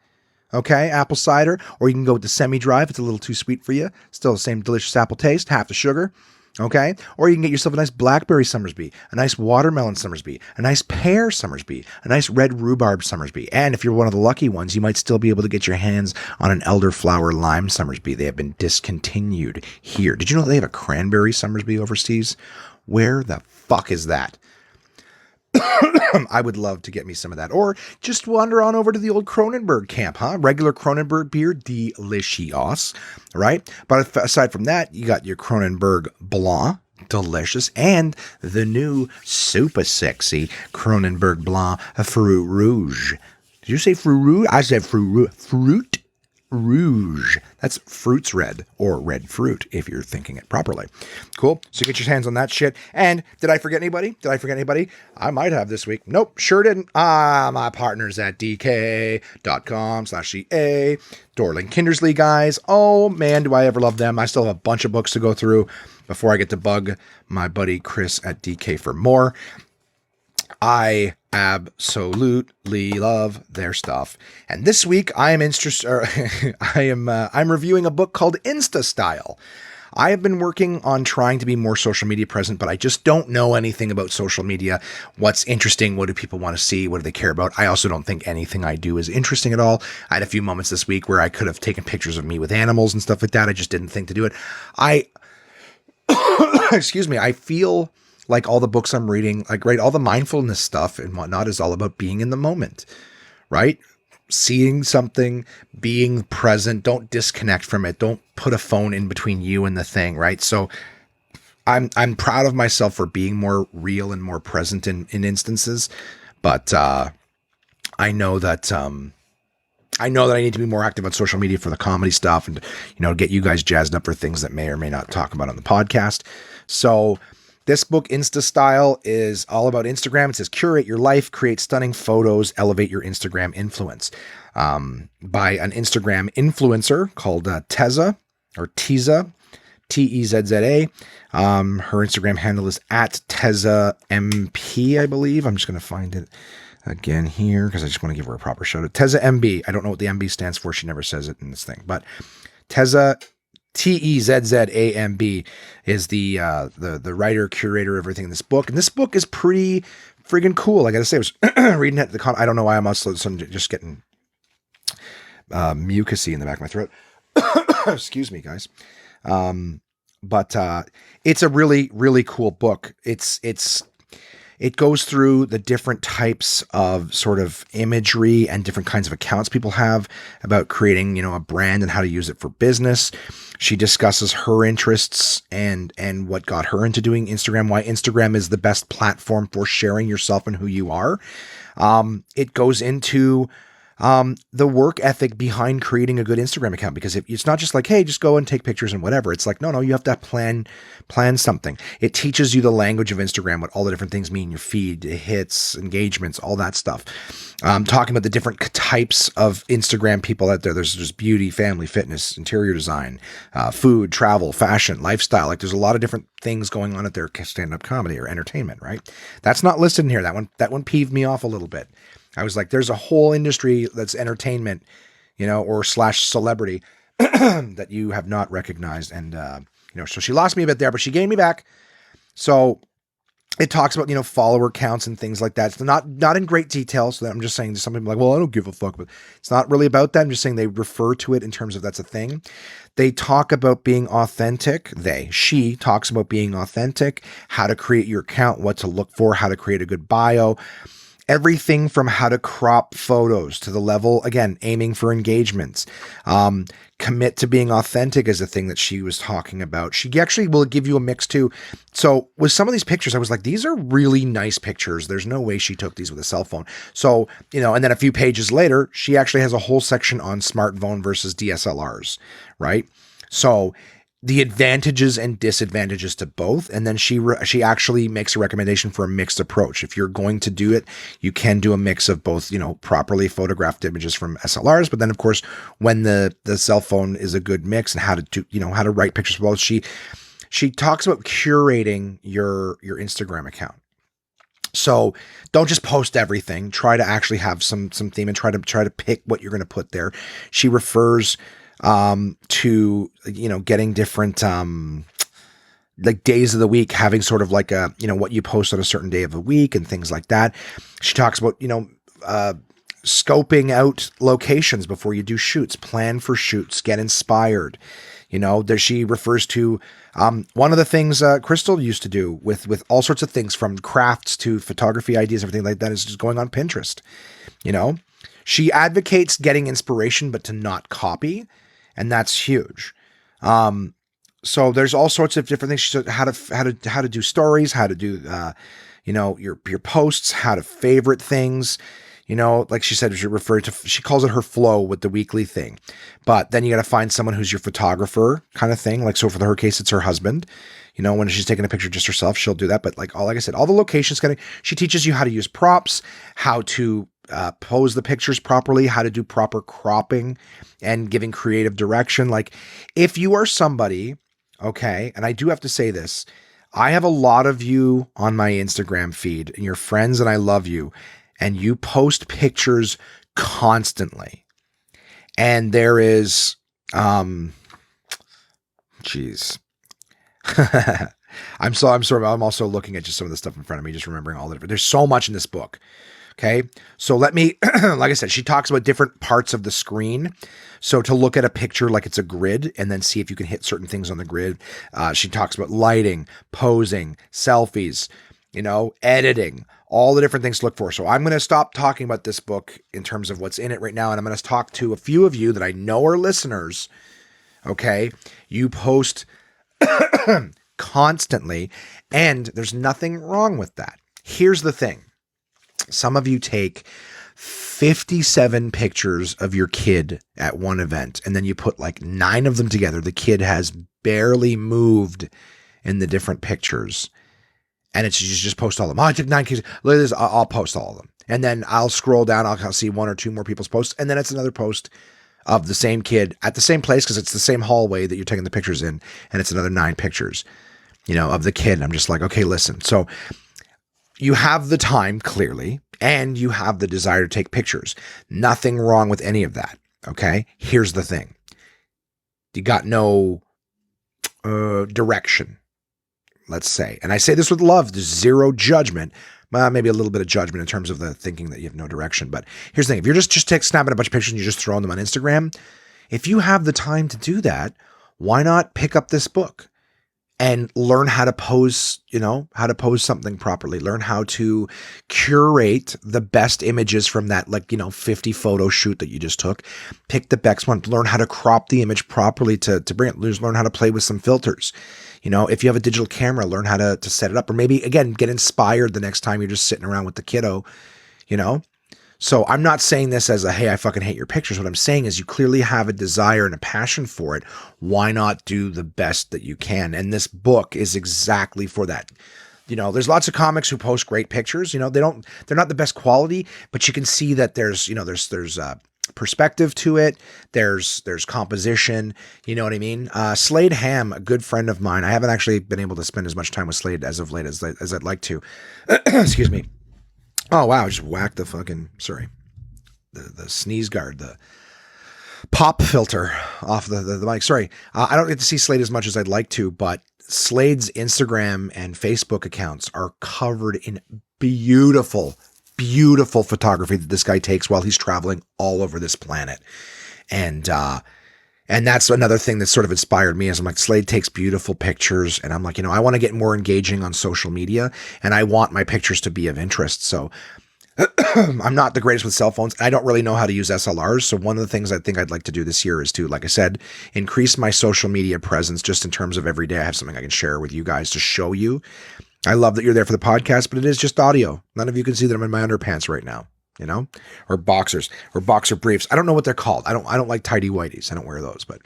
okay, apple cider, or you can go with the semi-dry if it's a little too sweet for you. Still the same delicious apple taste, half the sugar. Okay. Or you can get yourself a nice blackberry Summersby, a nice watermelon Summersby, a nice pear Summersby, a nice red rhubarb Summersby. And if you're one of the lucky ones, you might still be able to get your hands on an elderflower lime Summersby. They have been discontinued here. Did you know they have a cranberry Summersby overseas? Where the fuck is that? I would love to get me some of that. Or just wander on over to the old Kronenberg camp, huh? Regular Kronenberg beer, delicious, right? But aside from that, you got your Kronenberg Blanc, delicious, and the new super sexy Kronenberg Blanc Fruit Rouge. Did you say Fruit Rouge? I said Fruit Rouge. That's fruits red, or red fruit if you're thinking it properly. Cool. So get your hands on that shit. And did I forget anybody? I might have this week. Nope, sure didn't. My partners at dk.com/ca. Dorling Kindersley guys. Oh man, do I ever love them. I still have a bunch of books to go through before I get to bug my buddy Chris at DK for more. I absolutely love their stuff. And this week I'm reviewing a book called Insta Style. I have been working on trying to be more social media present, but I just don't know anything about social media. What's interesting? What do people want to see? What do they care about? I also don't think anything I do is interesting at all. I had a few moments this week where I could have taken pictures of me with animals and stuff like that. I just didn't think to do it. Excuse me, I feel like all the books I'm reading, like, right, all the mindfulness stuff and whatnot is all about being in the moment, right? Seeing something, being present, don't disconnect from it. Don't put a phone in between you and the thing, right? So I'm proud of myself for being more real and more present in instances, but I know that I need to be more active on social media for the comedy stuff and, get you guys jazzed up for things that may or may not talk about on the podcast. So this book, Insta Style, is all about Instagram. It says, curate your life, create stunning photos, elevate your Instagram influence. By an Instagram influencer called Tezza, or Tezza, Tezza. Her Instagram handle is at TezzaMP, I believe. I'm just going to find it again here because I just want to give her a proper shout out. Tezza MB. I don't know what the MB stands for. She never says it in this thing, but Tezza, TEZZAMB, is the writer, curator of everything in this book. And this book is pretty friggin' cool. I gotta say, I was reading it I don't know why I'm also just getting mucusy in the back of my throat. Excuse me, guys. But it's a really, really cool book. It goes through the different types of sort of imagery and different kinds of accounts people have about creating, a brand and how to use it for business. She discusses her interests and what got her into doing Instagram, why Instagram is the best platform for sharing yourself and who you are. It goes into the work ethic behind creating a good Instagram account, because it's not just like, hey, just go and take pictures and whatever. It's like, no, you have to plan something. It teaches you the language of Instagram, what all the different things mean, your feed, hits, engagements, all that stuff. Talking about the different types of Instagram people out there. There's just beauty, family, fitness, interior design, food, travel, fashion, lifestyle. Like, there's a lot of different things going on at their stand-up comedy or entertainment, right? That's not listed in here. That one peeved me off a little bit. I was like, there's a whole industry that's entertainment, or / celebrity that you have not recognized. And, so she lost me a bit there, but she gained me back. So it talks about, follower counts and things like that. It's not in great detail. So that I'm just saying to some people like, well, I don't give a fuck, but it's not really about that. I'm just saying they refer to it in terms of that's a thing. They talk about being authentic. She talks about being authentic, how to create your account, what to look for, how to create a good bio. Everything from how to crop photos to the level, again, aiming for engagements. Commit to being authentic is a thing that she was talking about. She actually will give you a mix too. So with some of these pictures, I was like, these are really nice pictures. There's no way she took these with a cell phone. So, and then a few pages later, she actually has a whole section on smartphone versus DSLRs, right? So the advantages and disadvantages to both. And then she actually makes a recommendation for a mixed approach. If you're going to do it, you can do a mix of both, properly photographed images from SLRs, but then of course, when the cell phone is a good mix, and how to do, how to write pictures for both. She talks about curating your Instagram account. So don't just post everything. Try to actually have some theme and try to pick what you're going to put there. She refers to, getting different like days of the week, having sort of like a, what you post on a certain day of the week and things like that. She talks about, scoping out locations before you do shoots, plan for shoots, get inspired. There she refers to one of the things Crystal used to do with all sorts of things from crafts to photography ideas, everything like that, is just going on Pinterest. She advocates getting inspiration, but to not copy. And that's huge. So there's all sorts of different things. She said how to do stories, how to do, your posts, how to favorite things. Like she said, she calls it her flow with the weekly thing. But then you got to find someone who's your photographer kind of thing. Like, so for her case, it's her husband. When she's taking a picture just herself, she'll do that. But like I said, all the locations, she teaches you how to use props, how to pose the pictures properly, how to do proper cropping and giving creative direction. Like, if you are somebody, okay, and I do have to say this, I have a lot of you on my Instagram feed and you're friends and I love you. And you post pictures constantly. And there is, geez. I'm also looking at just some of the stuff in front of me, just remembering all the different, there's so much in this book. Okay. So let me, like I said, she talks about different parts of the screen. So to look at a picture like it's a grid and then see if you can hit certain things on the grid. She talks about lighting, posing, selfies, editing, all the different things to look for. So I'm going to stop talking about this book in terms of what's in it right now. And I'm going to talk to a few of you that I know are listeners. Okay. You post constantly and there's nothing wrong with that. Here's the thing. Some of you take 57 pictures of your kid at one event, and then you put like 9 of them together. The kid has barely moved in the different pictures. And it's you just post all of them. Oh, I took 9 kids. Look at this. I'll post all of them. And then I'll scroll down. I'll see 1 or 2 more people's posts. And then it's another post of the same kid at the same place because it's the same hallway that you're taking the pictures in. And it's another 9 pictures, of the kid. And I'm just like, okay, listen. So you have the time clearly, and you have the desire to take pictures. Nothing wrong with any of that. Okay. Here's the thing. You got no direction. Let's say, and I say this with love, there's zero judgment, maybe a little bit of judgment in terms of the thinking that you have no direction. But here's the thing. If you're just snapping a bunch of pictures and you're just throwing them on Instagram, if you have the time to do that, why not pick up this book and learn how to pose, how to pose something properly, learn how to curate the best images from that, 50 photo shoot that you just took, pick the best one, learn how to crop the image properly to bring it, learn how to play with some filters. If you have a digital camera, learn how to set it up, or maybe again, get inspired the next time you're just sitting around with the kiddo, So I'm not saying this as hey, I fucking hate your pictures. What I'm saying is you clearly have a desire and a passion for it. Why not do the best that you can? And this book is exactly for that. There's lots of comics who post great pictures. They're not the best quality, but you can see that there's perspective to it. There's composition. You know what I mean? Slade Ham, a good friend of mine. I haven't actually been able to spend as much time with Slade as of late as I'd like to. Excuse me. Oh, wow. I just whacked the the sneeze guard, the pop filter off the mic. Sorry. I don't get to see Slade as much as I'd like to, but Slade's Instagram and Facebook accounts are covered in beautiful photography that this guy takes while he's traveling all over this planet. And that's another thing that sort of inspired me, is I'm like, Slade takes beautiful pictures, and I'm like, I want to get more engaging on social media, and I want my pictures to be of interest. So I'm not the greatest with cell phones. I don't really know how to use SLRs. So one of the things I think I'd like to do this year is to, like I said, increase my social media presence just in terms of every day I have something I can share with you guys to show you. I love that you're there for the podcast, but it is just audio. None of you can see that I'm in my underpants right now, or boxers or boxer briefs. I don't know what they're called. I don't like tidy whities. I don't wear those, but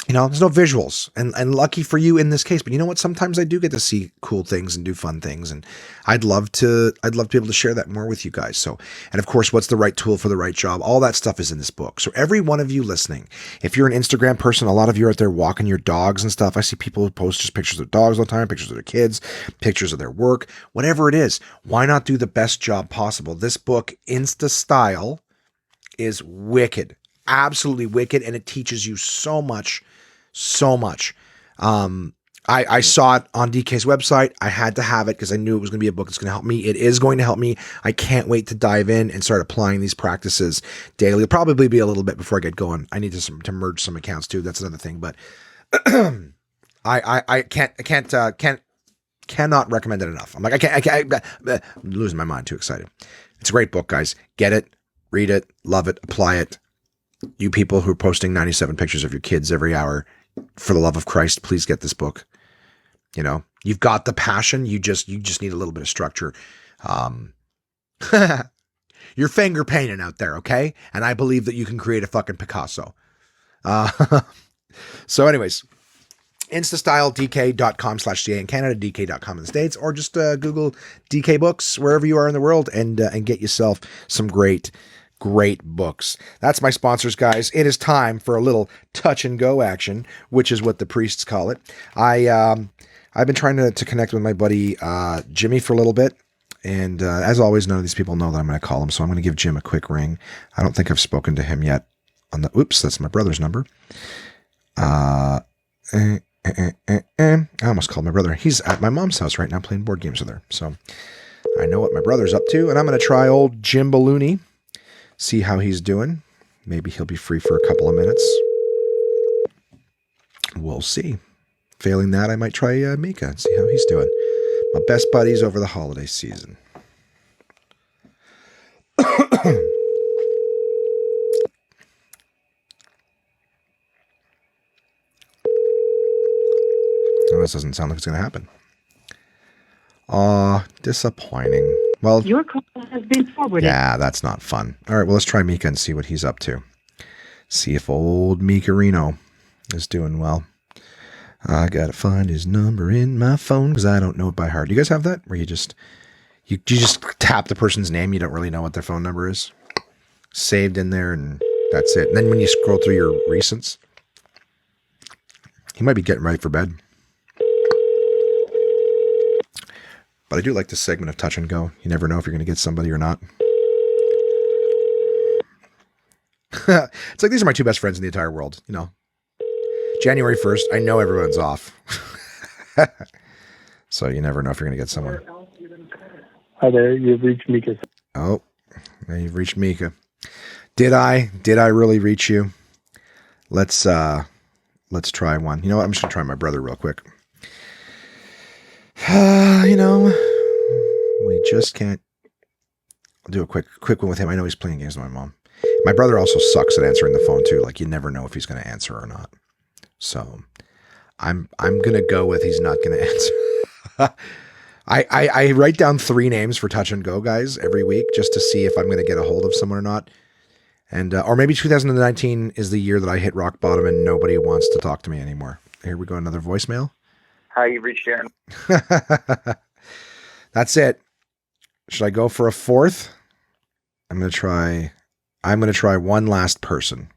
there's no visuals, and lucky for you in this case. But you know what? Sometimes I do get to see cool things and do fun things, and I'd love to be able to share that more with you guys. So, and of course, what's the right tool for the right job? All that stuff is in this book. So every one of you listening, if you're an Instagram person, a lot of you are out there walking your dogs and stuff. I see people who post just pictures of their dogs all the time, pictures of their kids, pictures of their work, whatever it is. Why not do the best job possible? This book, Insta Style, is wicked, absolutely wicked, and it teaches you so much. I saw it on DK's website. I had to have it because I knew it was going to be a book that's going to help me. It is going to help me. I can't wait to dive in and start applying these practices daily. It'll probably be a little bit before I get going. I need to merge some accounts too. That's another thing, but I cannot recommend it enough. I'm like, I'm losing my mind. Too excited. It's a great book, guys. Get it, read it, love it, apply it. You people who are posting 97 pictures of your kids every hour, for the love of Christ, please get this book. You know, you've got the passion. You just need a little bit of structure. You're finger painting out there. Okay. And I believe that you can create a fucking Picasso. So anyways, instastyledk.com/ca in Canada, dk.com in the States, or just Google DK books wherever you are in the world and get yourself some great books. That's my sponsors, guys. It is time for a little touch and go action, which is what the priests call it. I've been trying to connect with my buddy Jimmy for a little bit, and as always, none of these people know that I'm going to call him, so I'm going to give Jim a quick ring. I don't think I've spoken to him yet. Oops, that's my brother's number. I almost called my brother. He's at my mom's house right now playing board games with her, so I know what my brother's up to, and I'm going to try old Jim Ballooney. See how he's doing. Maybe he'll be free for a couple of minutes. We'll see. Failing that, I might try Mika and see how he's doing. My best buddies over the holiday season. Oh, this doesn't sound like it's going to happen. Aw, disappointing. Well, your call has been forwarded. Yeah, that's not fun. All right, well, let's try Mika and see what he's up to. See if old Mika Reno is doing well. I gotta find his number in my phone because I don't know it by heart. Do you guys have that? Where you just tap the person's name, you don't really know what their phone number is? Saved in there, and that's it. And then when you scroll through your recents, he might be getting ready for bed. But I do like this segment of Touch and Go. You never know if you're going to get somebody or not. It's like these are my two best friends in the entire world. You know, January 1st, I know everyone's off. So you never know if you're going to get someone. Hi there, you've reached Mika. Oh, now you've reached Mika. Did I really reach you? Let's try one. You know what? I'm just going to try my brother real quick. You know, we just can't. I'll do a quick one with him. I know he's playing games with my mom. My brother also sucks at answering the phone too. Like you never know if he's going to answer or not. So I'm going to go with he's not going to answer. I write down 3 names for Touch and Go guys every week just to see if I'm going to get a hold of someone or not. And, or maybe 2019 is the year that I hit rock bottom and nobody wants to talk to me anymore. Here we go. Another voicemail. Hi, you reached Aaron. That's it. Should I go for a 4th? I'm going to try one last person.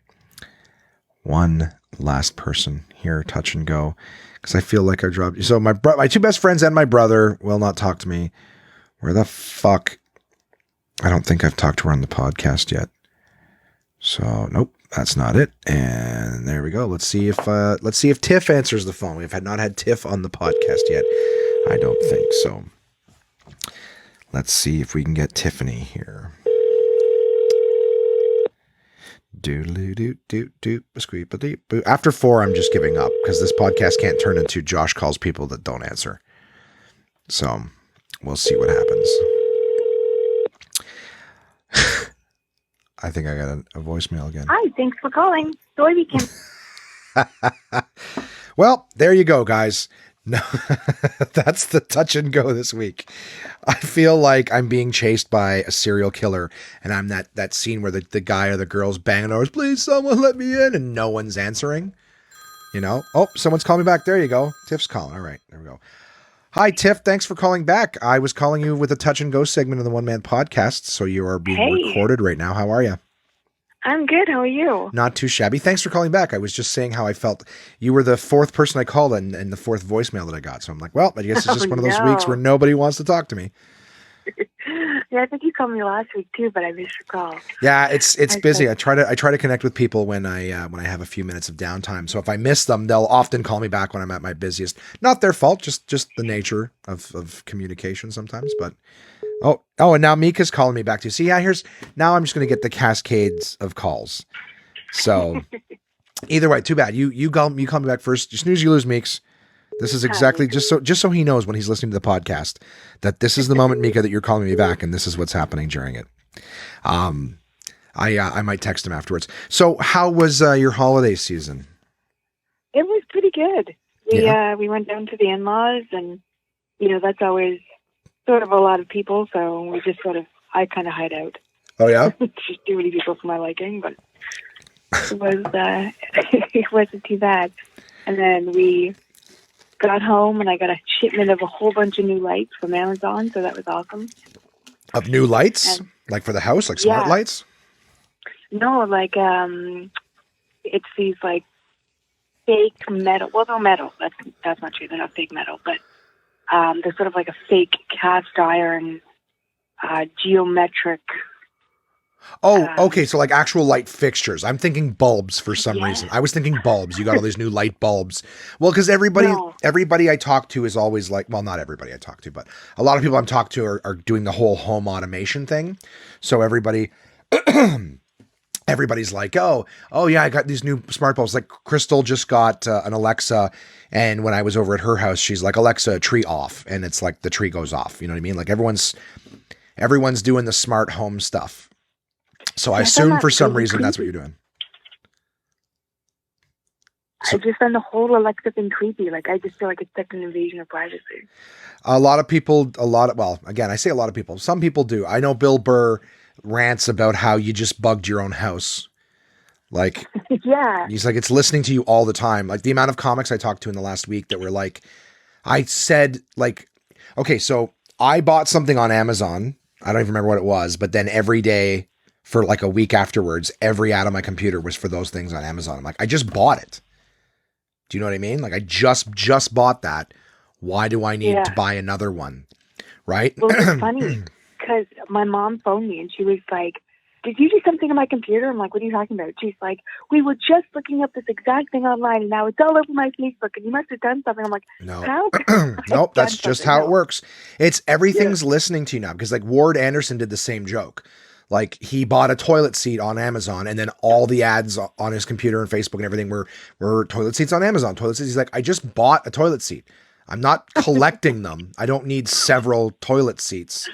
One last person here, Touch and Go. Because I feel like I dropped you. So my 2 best friends and my brother will not talk to me. Where the fuck? I don't think I've talked to her on the podcast yet. So nope, that's not it. And there we go. Let's see if Tiff answers the phone. We've not had Tiff on the podcast yet. I don't think so. Let's see if we can get Tiffany here. After 4, I'm just giving up because this podcast can't turn into Josh calls people that don't answer. So we'll see what happens. I think I got a voicemail again. Hi, thanks for calling. Soy weekend. Well, there you go, guys. No, that's the Touch and Go this week. I feel like I'm being chased by a serial killer, and I'm that scene where the guy or the girl's banging doors, please someone let me in, and no one's answering. You know? Oh, someone's calling me back. There you go. Tiff's calling. All right, there we go. Hi, Tiff. Thanks for calling back. I was calling you with a Touch and Go segment of the One Man Podcast, so you are being recorded right now. How are you? I'm good. How are you? Not too shabby. Thanks for calling back. I was just saying how I felt. You were the 4th person I called and the 4th voicemail that I got. So I'm like, well, I guess it's just one of those weeks where nobody wants to talk to me. Yeah, I think you called me last week too, but I missed your call. Yeah, it's Okay. busy. I try to connect with people when I have a few minutes of downtime. So if I miss them, they'll often call me back when I'm at my busiest. Not their fault, just the nature of communication sometimes. But and now Mika's calling me back too. See, yeah, now I'm just gonna get the cascades of calls. So either way, too bad. You call me back first. You snooze, you lose, Meeks. This is exactly just so he knows when he's listening to the podcast that this is the moment, Mika, that you're calling me back, and this is what's happening during it. I might text him afterwards. So, how was your holiday season? It was pretty good. We went down to the in-laws, and that's always sort of a lot of people. So we just I kind of hide out. Oh yeah, just too many people for my liking, but it was it wasn't too bad. And then we got home, and I got a shipment of a whole bunch of new lights from Amazon, so that was awesome. Of new lights, like for the house, like smart lights. No, like it's these like fake metal. Well, no metal. That's not true. They're not fake metal, but they're sort of like a fake cast iron geometric. Oh, okay. So like actual light fixtures. I'm thinking bulbs for some reason. I was thinking bulbs. You got all these new light bulbs. Well, because everybody I talk to is always like, well, not everybody I talk to, but a lot of people I'm talking to are doing the whole home automation thing. So everybody's like, oh yeah, I got these new smart bulbs. Like Crystal just got an Alexa, and when I was over at her house, she's like, Alexa, tree off, and it's like the tree goes off. You know what I mean? Like everyone's doing the smart home stuff. So I assume for some reason that's what you're doing. I just find the whole Alexa thing creepy. Like I just feel like it's like an invasion of privacy. Well, again, I say a lot of people. Some people do. I know Bill Burr rants about how you just bugged your own house. Like, yeah. He's like, it's listening to you all the time. Like the amount of comics I talked to in the last week that were like, I said like, okay, so I bought something on Amazon. I don't even remember what it was, but then every day for like a week afterwards, every ad on my computer was for those things on Amazon. I'm like, I just bought it. Do you know what I mean? Like I just bought that. Why do I need to buy another one? Right? Well, it's funny because my mom phoned me and she was like, did you do something on my computer? I'm like, what are you talking about? She's like, we were just looking up this exact thing online and now it's all over my Facebook and you must have done something. I'm like, no, how? Nope, that's just how it works. It's everything's listening to you now because like Ward Anderson did the same joke. Like he bought a toilet seat on Amazon and then all the ads on his computer and Facebook and everything were toilet seats on Amazon. Toilet seats. He's like, I just bought a toilet seat. I'm not collecting them. I don't need several toilet seats.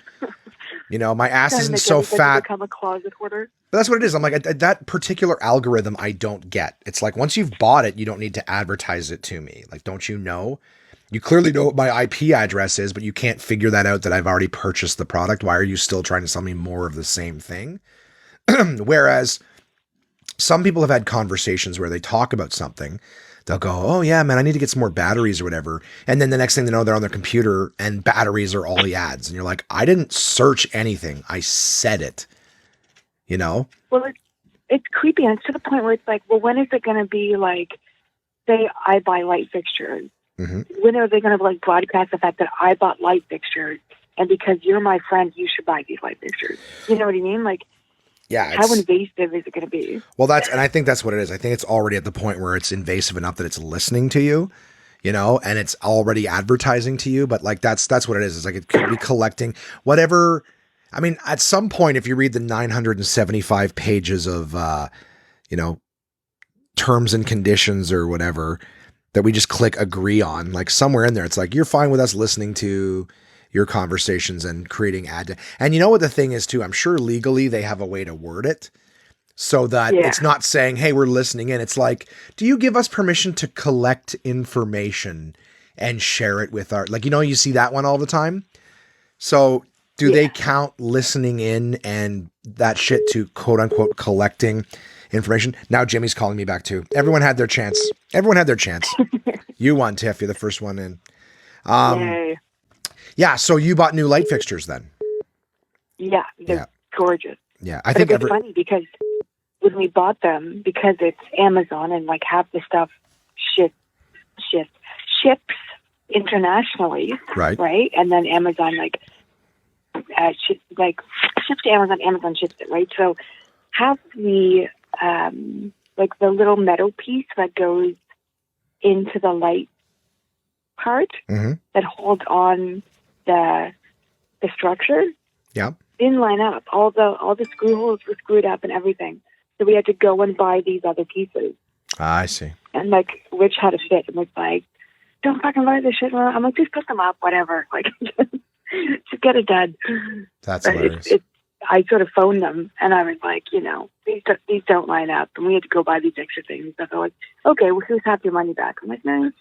You know, my ass isn't so fat. Become a closet hoarder. But that's what it is. I'm like, that particular algorithm I don't get. It's like, once you've bought it, you don't need to advertise it to me. Like, don't you know? You clearly know what my IP address is, but you can't figure that out that I've already purchased the product. Why are you still trying to sell me more of the same thing? Whereas some people have had conversations where they talk about something. They'll go, oh yeah, man, I need to get some more batteries or whatever. And then the next thing they know, they're on their computer and batteries are all the ads. And you're like, I didn't search anything. I said it, you know? Well, it's creepy. And it's to the point where it's like, well, when is it going to be like, say I buy light fixtures. Mm-hmm. When are they going to like broadcast the fact that I bought light fixtures and because you're my friend, you should buy these light fixtures? You know what I mean? Like, yeah, how invasive is it going to be? Well, and I think that's what it is. I think it's already at the point where it's invasive enough that it's listening to you, you know, and it's already advertising to you. But like, that's what it is. It's like, it could be collecting whatever. I mean, at some point, if you read the 975 pages of, you know, terms and conditions or whatever, that we just click agree on, like somewhere in there, it's like, you're fine with us listening to your conversations and creating and you know what the thing is too, I'm sure legally they have a way to word it so that it's not saying, hey, we're listening in. It's like, do you give us permission to collect information and share it with our, like, you know, you see that one all the time. So do they count listening in and that shit to quote unquote collecting information? Now Jimmy's calling me back too. Everyone had their chance. You won, Tiff. You're the first one in. Yay. Yeah, so you bought new light fixtures then? Yeah, they're gorgeous. Yeah, I think it's funny because when we bought them, because it's Amazon and like half the stuff ships internationally, right? And then Amazon like shipped to Amazon. Amazon ships it, right? So have the like the little metal piece that goes into the light part that holds on the structure. Yeah. Didn't line up. All the screw holes were screwed up and everything. So we had to go and buy these other pieces. I see. And like, which had to fit. And was like, don't fucking buy this shit. I'm like, just put them up, whatever. Like, just get it done. That's but hilarious. I sort of phoned them, and I was like, these don't line up, and we had to go buy these extra things. So they're like, okay, well, here's half your money back. I'm like, no.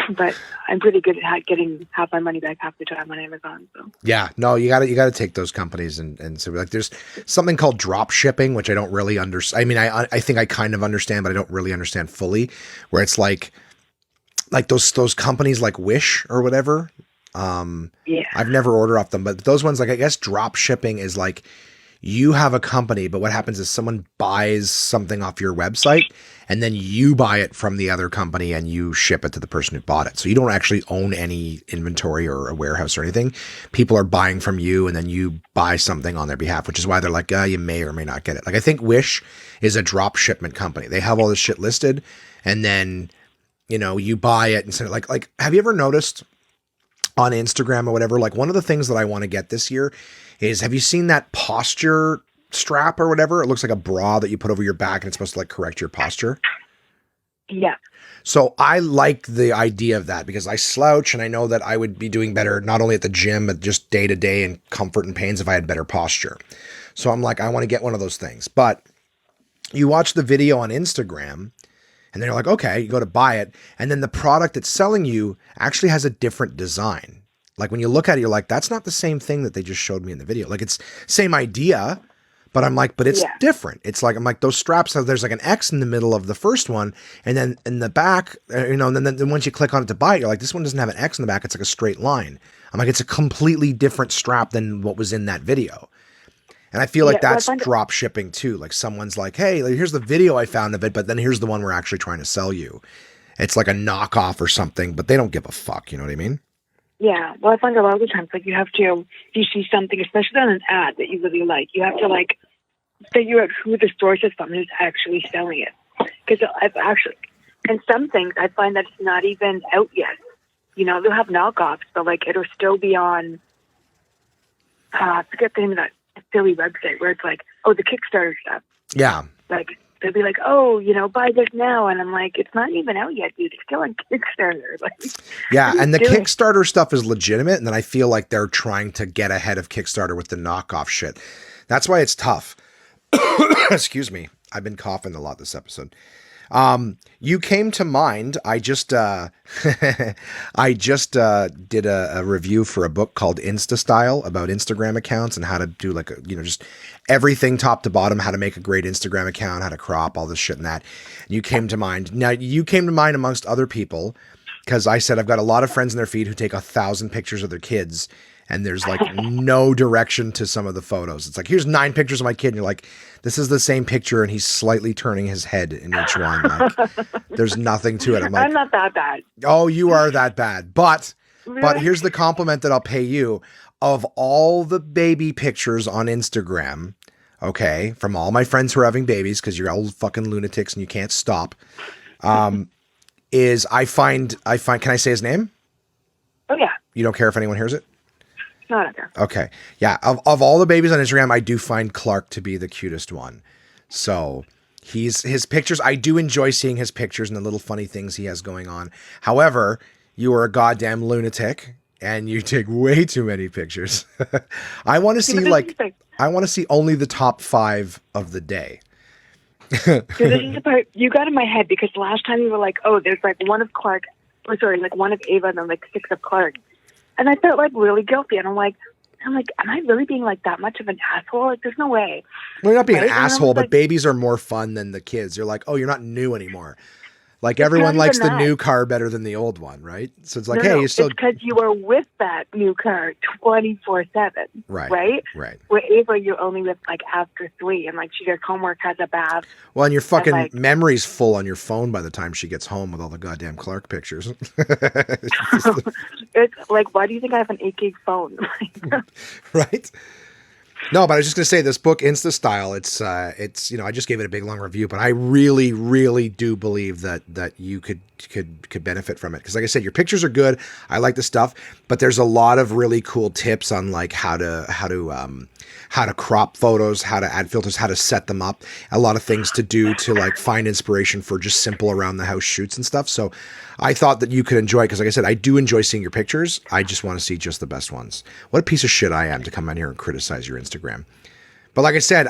But I'm pretty good at getting half my money back half the time on Amazon. So yeah, no, you got to take those companies and so like there's something called drop shipping, which I don't really understand. I mean, I think I kind of understand, but I don't really understand fully. Where it's like those companies like Wish or whatever. Yeah, I've never ordered off them, but those ones, like I guess drop shipping is like you have a company, but what happens is someone buys something off your website and then you buy it from the other company and you ship it to the person who bought it. So you don't actually own any inventory or a warehouse or anything. People are buying from you and then you buy something on their behalf, which is why they're like, you may or may not get it. Like I think Wish is a drop shipment company. They have all this shit listed and then, you buy it and send it. Like, have you ever noticed on Instagram or whatever, like one of the things that I want to get this year is, have you seen that posture strap or whatever? It looks like a bra that you put over your back and it's supposed to like correct your posture. Yeah. So I like the idea of that because I slouch and I know that I would be doing better, not only at the gym, but just day to day and comfort and pains if I had better posture. So I'm like, I want to get one of those things, but you watch the video on Instagram and then you're like, okay, you go to buy it. And then the product it's selling you actually has a different design. Like when you look at it, you're like, that's not the same thing that they just showed me in the video. Like it's same idea, but I'm like, but it's different. It's like, I'm like, those straps have, there's like an X in the middle of the first one. And then in the back, and then once you click on it to buy it, you're like, this one doesn't have an X in the back. It's like a straight line. I'm like, it's a completely different strap than what was in that video. And I feel like that's drop shipping too. Like someone's like, hey, here's the video I found of it, but then here's the one we're actually trying to sell you. It's like a knockoff or something, but they don't give a fuck. You know what I mean? Yeah. Well, I find a lot of the times, like if you see something, especially on an ad that you really like, you have to like figure out who the source is from who's actually selling it. Because I've actually, and some things I find that it's not even out yet. They'll have knockoffs, but like it'll still be on, I forget the name of that silly website where it's like, oh, the Kickstarter stuff. Yeah. Like they'll be like, oh, buy this now, and I'm like, it's not even out yet, dude. It's still on Kickstarter. Like, yeah, and the Kickstarter stuff is legitimate, and then I feel like they're trying to get ahead of Kickstarter with the knockoff shit. That's why it's tough. Excuse me, I've been coughing a lot this episode. You came to mind. I just did a review for a book called Insta Style about Instagram accounts and how to do like just everything top to bottom, how to make a great Instagram account, how to crop all this shit and that. You came to mind. Now you came to mind amongst other people because I said I've got a lot of friends in their feed who take 1,000 pictures of their kids. And there's like no direction to some of the photos. It's like, here's 9 pictures of my kid. And you're like, this is the same picture. And he's slightly turning his head in each one. Like, there's nothing to it. I'm like, I'm not that bad. Oh, you are that bad. But here's the compliment that I'll pay you. Of all the baby pictures on Instagram, okay, from all my friends who are having babies, because you're all fucking lunatics and you can't stop, is I find, can I say his name? Oh, yeah. You don't care if anyone hears it? No, okay. Okay. Yeah. Of all the babies on Instagram, I do find Clark to be the cutest one. So his pictures, I do enjoy seeing his pictures and the little funny things he has going on. However, you are a goddamn lunatic and you take way too many pictures. I want to see I want to see only the top 5 of the day. So this is the part you got in my head because last time you were like, oh, there's like one of Clark, like one of Ava and then like 6 of Clark. And I felt like really guilty. And I'm like, am I really being like that much of an asshole? Like, there's no way. Well, you're not being an asshole, but babies are more fun than the kids. You're like, oh, you're not new anymore. Like everyone not likes even the that. new car better than the old one, right? So it's like, No, hey, no, you still it's because you are with that new car 24/7, right? right. Where Ava, you're only with like after 3, and like she does homework, has a bath. Well, and your fucking like- memory's full on your phone by the time she gets home with all the goddamn Clark pictures. It's like, why do you think I have an 8 gig phone? Right? No, but I was just gonna say this book, Insta Style. It's I just gave it a big long review, but I really, really do believe that you could benefit from it because, like I said, your pictures are good. I like the stuff, but there's a lot of really cool tips on like how to crop photos, how to add filters, how to set them up. A lot of things to do to like find inspiration for just simple around the house shoots and stuff. So I thought that you could enjoy it because, like I said, I do enjoy seeing your pictures. I just want to see just the best ones. What a piece of shit I am to come in here and criticize your Instagram. But like I said,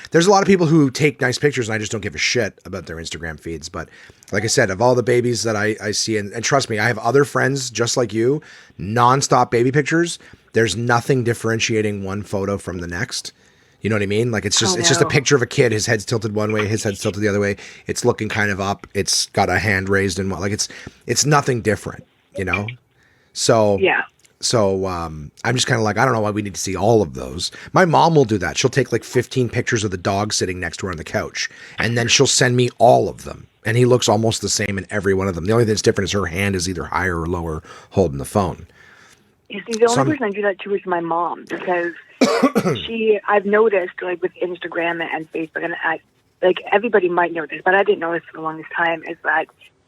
there's a lot of people who take nice pictures and I just don't give a shit about their Instagram feeds. But like I said, of all the babies that I see, and trust me, I have other friends just like you, nonstop baby pictures. There's nothing differentiating one photo from the next. You know what I mean? Like it's just a picture of a kid. His head's tilted one way, his head's tilted the other way. It's looking kind of up. It's got a hand raised and like it's nothing different, you know? So Yeah. So I'm just kind of like, I don't know why we need to see all of those. My mom will do that. She'll take like 15 pictures of the dog sitting next to her on the couch, and then she'll send me all of them. And he looks almost the same in every one of them. The only thing that's different is her hand is either higher or lower holding the phone. You see, the only person I do that to is my mom because I've noticed like with Instagram and Facebook, and like everybody might know this, but I didn't know this for the longest time, is that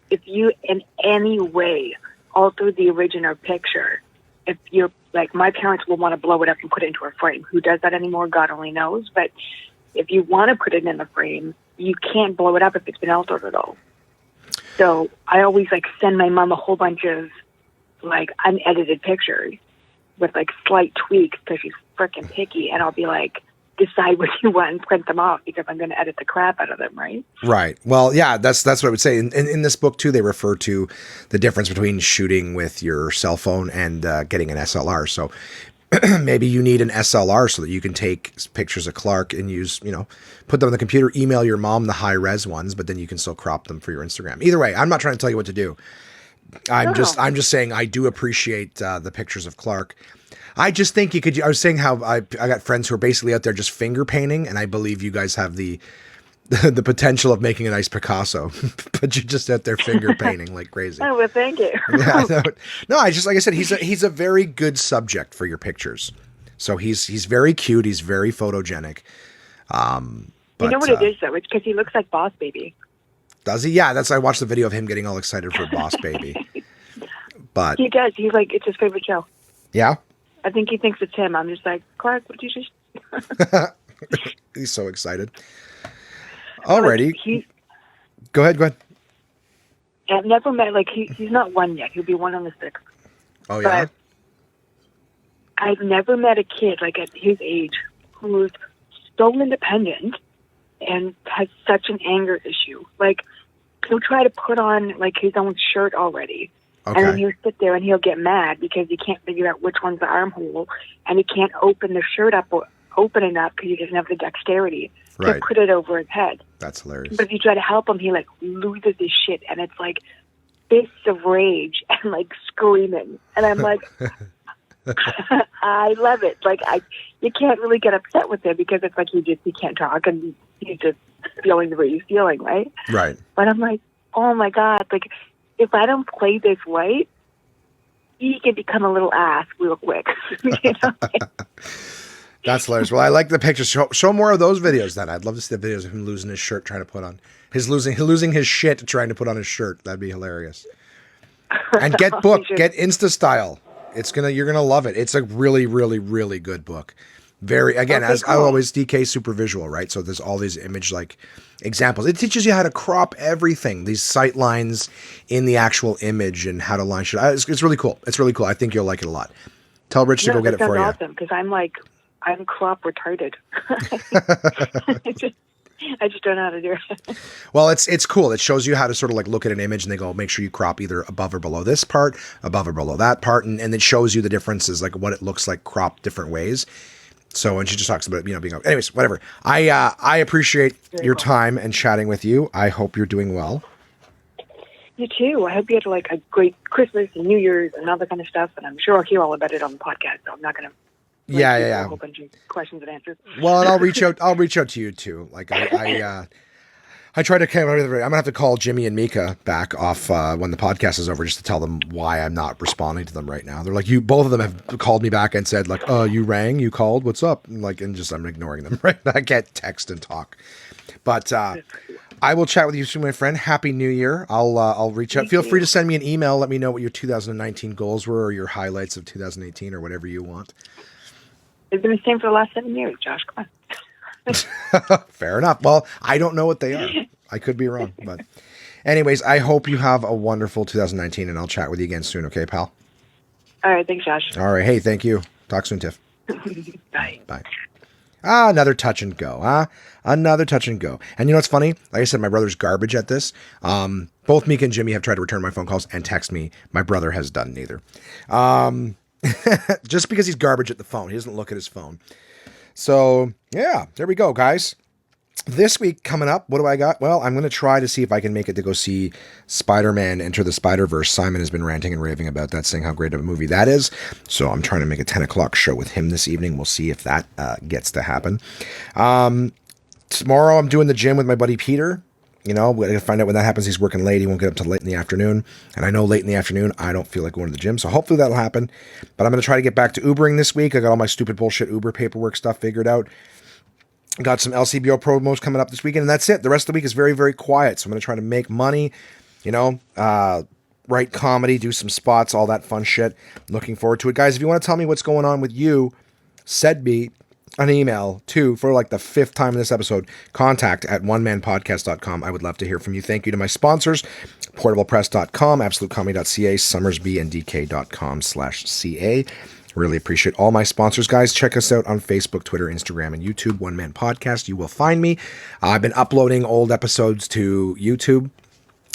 if you in any way alter the original picture, if you're like, my parents will want to blow it up and put it into a frame. Who does that anymore? God only knows. But if you want to put it in the frame, you can't blow it up if it's been altered at all. So I always like send my mom a whole bunch of like unedited pictures with like slight tweaks because she's freaking picky, and I'll be like, decide what you want and print them off because I'm going to edit the crap out of them, right? Right. Well, yeah, that's what I would say. In this book too, they refer to the difference between shooting with your cell phone and getting an SLR. So maybe you need an SLR so that you can take pictures of Clark and use, put them on the computer, email your mom the high res ones, but then you can still crop them for your Instagram. Either way, I'm not trying to tell you what to do. I'm just saying I do appreciate the pictures of Clark. I just think you could. I was saying how I got friends who are basically out there just finger painting, and I believe you guys have the potential of making a nice Picasso, but you're just out there finger painting like crazy. Oh, well, thank you. Yeah, no, I just, like I said, he's a very good subject for your pictures. So he's very cute. He's very photogenic. But, you know what it is though? It's because he looks like Boss Baby. Does he? Yeah, I watched the video of him getting all excited for Boss Baby. But he does. He's like, it's his favorite show. Yeah. I think he thinks it's him. I'm just like, Clark, what did you just? He's so excited. Alrighty. Go ahead. I've never met, like, he's not 1 yet. He'll be 1 on the 6th. Oh, yeah? But I've never met a kid, like, at his age who's so independent and has such an anger issue. Like, he'll try to put on, like, his own shirt already. Okay. And then he'll sit there and he'll get mad because he can't figure out which one's the armhole, and he can't open the shirt up or open it up because he doesn't have the dexterity to put it over his head. That's hilarious. But if you try to help him, he like loses his shit, and it's like fists of rage and like screaming. And I'm like, I love it. Like you can't really get upset with him because it's like he can't talk and he's just feeling the way he's feeling, right? Right. But I'm like, oh my God, like if I don't play this right, he can become a little ass real quick. You know? That's hilarious. Well, I like the pictures. Show more of those videos then. I'd love to see the videos of him losing his shirt trying to put on losing his shit trying to put on his shirt. That'd be hilarious. And get Insta Style. You're gonna love it. It's a really, really, really good book. Very, again, as cool. I always, DK super visual, right? So there's all these image like examples. It teaches you how to crop everything, these sight lines in the actual image and how to line shit. It's really cool. It's really cool. I think you'll like it a lot. Tell Rich to go get it for you. That's awesome because I'm crop retarded. I just don't know how to do it. Well, it's cool. It shows you how to sort of like look at an image and they go, make sure you crop either above or below this part, above or below that part. And it shows you the differences, like what it looks like cropped different ways. So, and she just talks about, being, anyways, whatever. I appreciate your time and chatting with you. I hope you're doing well. You too. I hope you had like a great Christmas and New Year's and all that kind of stuff. And I'm sure I'll hear all about it on the podcast. So I'm not going to Yeah. a whole bunch of questions and answers. Well, and I'll reach out to you too. Like I try to I'm gonna have to call Jimmy and Mika back off when the podcast is over just to tell them why I'm not responding to them right now. They're like, both of them have called me back and said like, you rang, you called, what's up? And I'm ignoring them, right? I can't text and talk. But I will chat with you soon, my friend. Happy New Year. I'll reach out. Feel free to send me an email. Let me know what your 2019 goals were or your highlights of 2018 or whatever you want. It's been the same for the last 7 years, Josh. Come on. Fair enough. Well, I don't know what they are. I could be wrong. But anyways, I hope you have a wonderful 2019 and I'll chat with you again soon. Okay, pal? All right. Thanks, Josh. All right. Hey, thank you. Talk soon, Tiff. Bye. Bye. Another touch and go, Another touch and go. And you know what's funny? Like I said, my brother's garbage at this. Both Mika and Jimmy have tried to return my phone calls and text me. My brother has done neither. Just because he's garbage at the phone. He doesn't look at his phone. So, yeah, there we go, guys. This week coming up, what do I got? Well, I'm going to try to see if I can make it to go see Spider-Man Enter the Spider-Verse. Simon has been ranting and raving about that, saying how great of a movie that is. So I'm trying to make a 10 o'clock show with him this evening. We'll see if that gets to happen. Tomorrow I'm doing the gym with my buddy Peter. You know, we're going to find out when that happens. He's working late. He won't get up till late in the afternoon. And I know late in the afternoon, I don't feel like going to the gym. So hopefully that'll happen. But I'm going to try to get back to Ubering this week. I got all my stupid bullshit Uber paperwork stuff figured out. Got some LCBO promos coming up this weekend, and that's it. The rest of the week is very, very quiet. So I'm going to try to make money, write comedy, do some spots, all that fun shit. Looking forward to it. Guys, if you want to tell me what's going on with you, send me an email to, for like the fifth time in this episode, contact@onemanpodcast.com. I would love to hear from you. Thank you to my sponsors, portablepress.com, absolutecomedy.ca, summersbndk.com/ca. Really appreciate all my sponsors, guys. Check us out on Facebook, Twitter, Instagram, and YouTube, One Man Podcast. You will find me. I've been uploading old episodes to YouTube.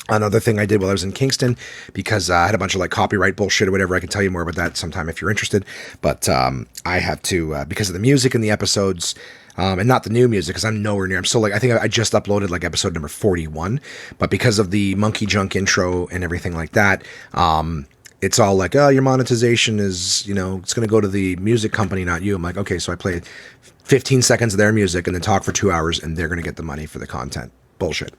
Another thing I did while I was in Kingston, because I had a bunch of like copyright bullshit or whatever. I can tell you more about that sometime if you're interested. But I have to, because of the music in the episodes, and not the new music, because I'm nowhere near. I'm still like, I think I just uploaded like episode number 41. But because of the Monkey Junk intro and everything like that, it's all like, your monetization is, it's going to go to the music company, not you. I'm like, okay, so I play 15 seconds of their music and then talk for 2 hours and they're going to get the money for the content. Bullshit.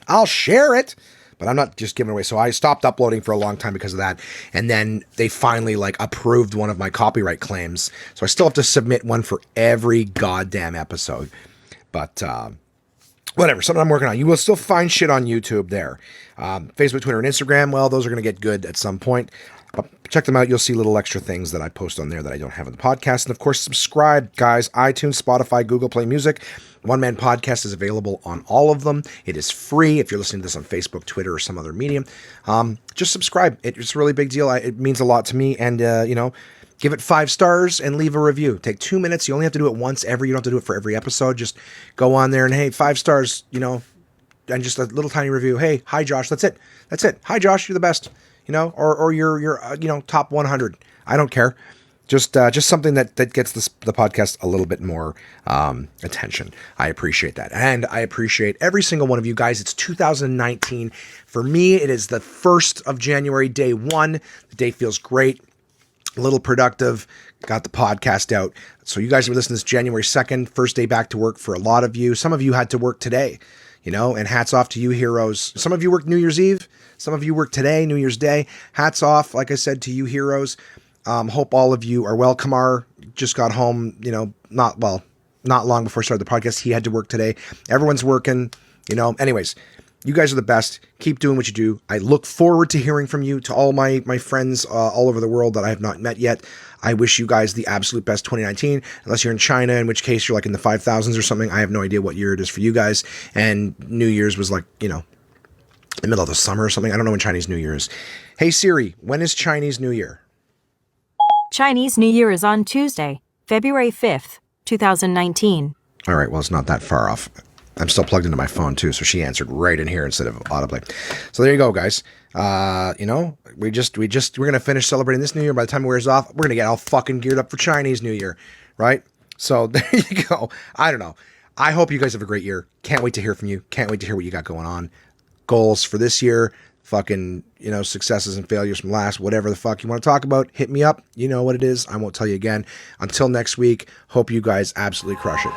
I'll share it, but I'm not just giving away. So I stopped uploading for a long time because of that. And then they finally approved one of my copyright claims. So I still have to submit one for every goddamn episode. But, whatever, something I'm working on. You will still find shit on YouTube there. Facebook, Twitter, and Instagram, well, those are going to get good at some point. But check them out. You'll see little extra things that I post on there that I don't have in the podcast. And of course, subscribe, guys. iTunes, Spotify, Google Play Music. One Man Podcast is available on all of them. It is free if you're listening to this on Facebook, Twitter, or some other medium. Just subscribe. It's a really big deal. It means a lot to me. And, give it 5 stars and leave a review. Take 2 minutes. You only have to do it once every. You don't have to do it for every episode. Just go on there and, hey, 5 stars, and just a little tiny review. Hey, hi, Josh. That's it. Hi, Josh. You're the best. Or you're top 100. I don't care. Just something that gets the podcast a little bit more attention. I appreciate that. And I appreciate every single one of you guys. It's 2019. For me, it is the 1st of January, day 1. The day feels great. A little productive, got the podcast out. So you guys are listening to this January 2nd, first day back to work for a lot of you. Some of you had to work today, and hats off to you heroes. Some of you worked New Year's Eve. Some of you work today, New Year's Day. Hats off, like I said, to you heroes. Hope all of you are well. Kamar just got home, not long before I started the podcast. He had to work today. Everyone's working, anyways. You guys are the best. Keep doing what you do. I look forward to hearing from you. To all my friends all over the world that I have not met yet, I wish you guys the absolute best 2019, unless you're in China, in which case you're like in the 5,000s or something. I have no idea what year it is for you guys. And New Year's was like, the middle of the summer or something. I don't know when Chinese New Year is. Hey Siri, when is Chinese New Year? Chinese New Year is on Tuesday, February 5th, 2019. All right, well, it's not that far off. I'm still plugged into my phone too, so she answered right in here instead of audibly. So there you go, guys. We're gonna finish celebrating this New Year. By the time it wears off, we're gonna get all fucking geared up for Chinese New Year, right? So there you go. I don't know. I hope you guys have a great year. Can't wait to hear from you. Can't wait to hear what you got going on. goals for this year, fucking, successes and failures from last, whatever the fuck you want to talk about, hit me up. You know what it is. I won't tell you again. Until next week, hope you guys absolutely crush it.